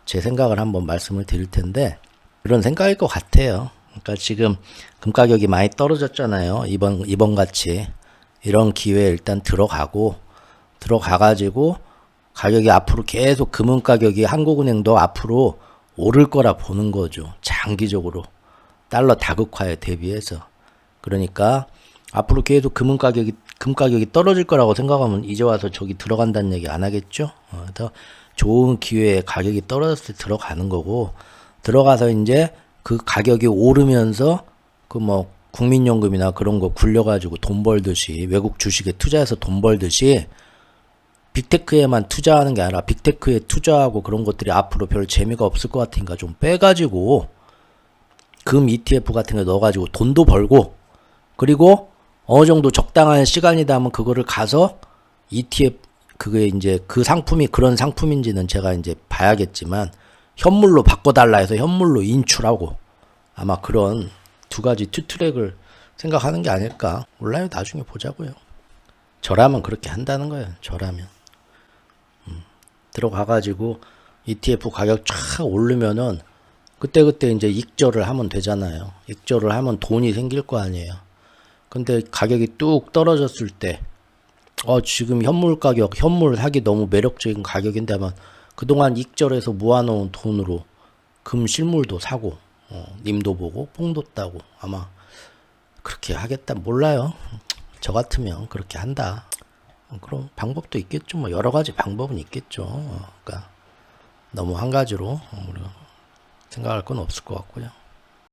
제 생각을 한번 말씀을 드릴 텐데 그런 생각일 것 같아요. 그러니까 지금 금 가격이 많이 떨어졌잖아요. 이번 같이 이런 기회에 일단 들어가가지고 가격이 앞으로 계속 금은 가격이 한국은행도 앞으로 오를 거라 보는 거죠. 장기적으로 달러 다극화에 대비해서. 그러니까 앞으로 계속 금 가격이 떨어질 거라고 생각하면 이제 와서 저기 들어간다는 얘기 안 하겠죠. 그래서 좋은 기회에 가격이 떨어졌을 때 들어가는 거고, 들어가서 이제 그 가격이 오르면서 그 뭐 국민연금이나 그런 거 굴려가지고 돈 벌듯이 외국 주식에 투자해서 돈 벌듯이 빅테크에만 투자하는 게 아니라 빅테크에 투자하고 그런 것들이 앞으로 별 재미가 없을 것 같으니까 좀 빼가지고 금 ETF 같은 거 넣어가지고 돈도 벌고, 그리고 어느 정도 적당한 시간이 되면 그거를 가서 ETF 그게 이제 그 상품이 그런 상품인지는 제가 이제 봐야겠지만 현물로 바꿔달라 해서 현물로 인출하고 아마 그런 두 가지 투트랙을 생각하는 게 아닐까. 몰라요. 나중에 보자고요. 저라면 그렇게 한다는 거예요. 저라면. 들어가가지고 ETF 가격 쫙 오르면은 그때 이제 익절을 하면 되잖아요. 익절을 하면 돈이 생길 거 아니에요. 근데 가격이 뚝 떨어졌을 때 지금 현물 사기 너무 매력적인 가격인데 하면 그동안 익절해서 모아놓은 돈으로 금 실물도 사고 님도 보고 뽕도 따고 아마 그렇게 하겠다. 몰라요. 저 같으면 그렇게 한다. 그럼 방법도 있겠죠. 뭐 여러 가지 방법은 있겠죠. 그러니까 너무 한 가지로 우리가 생각할 건 없을 것 같고요.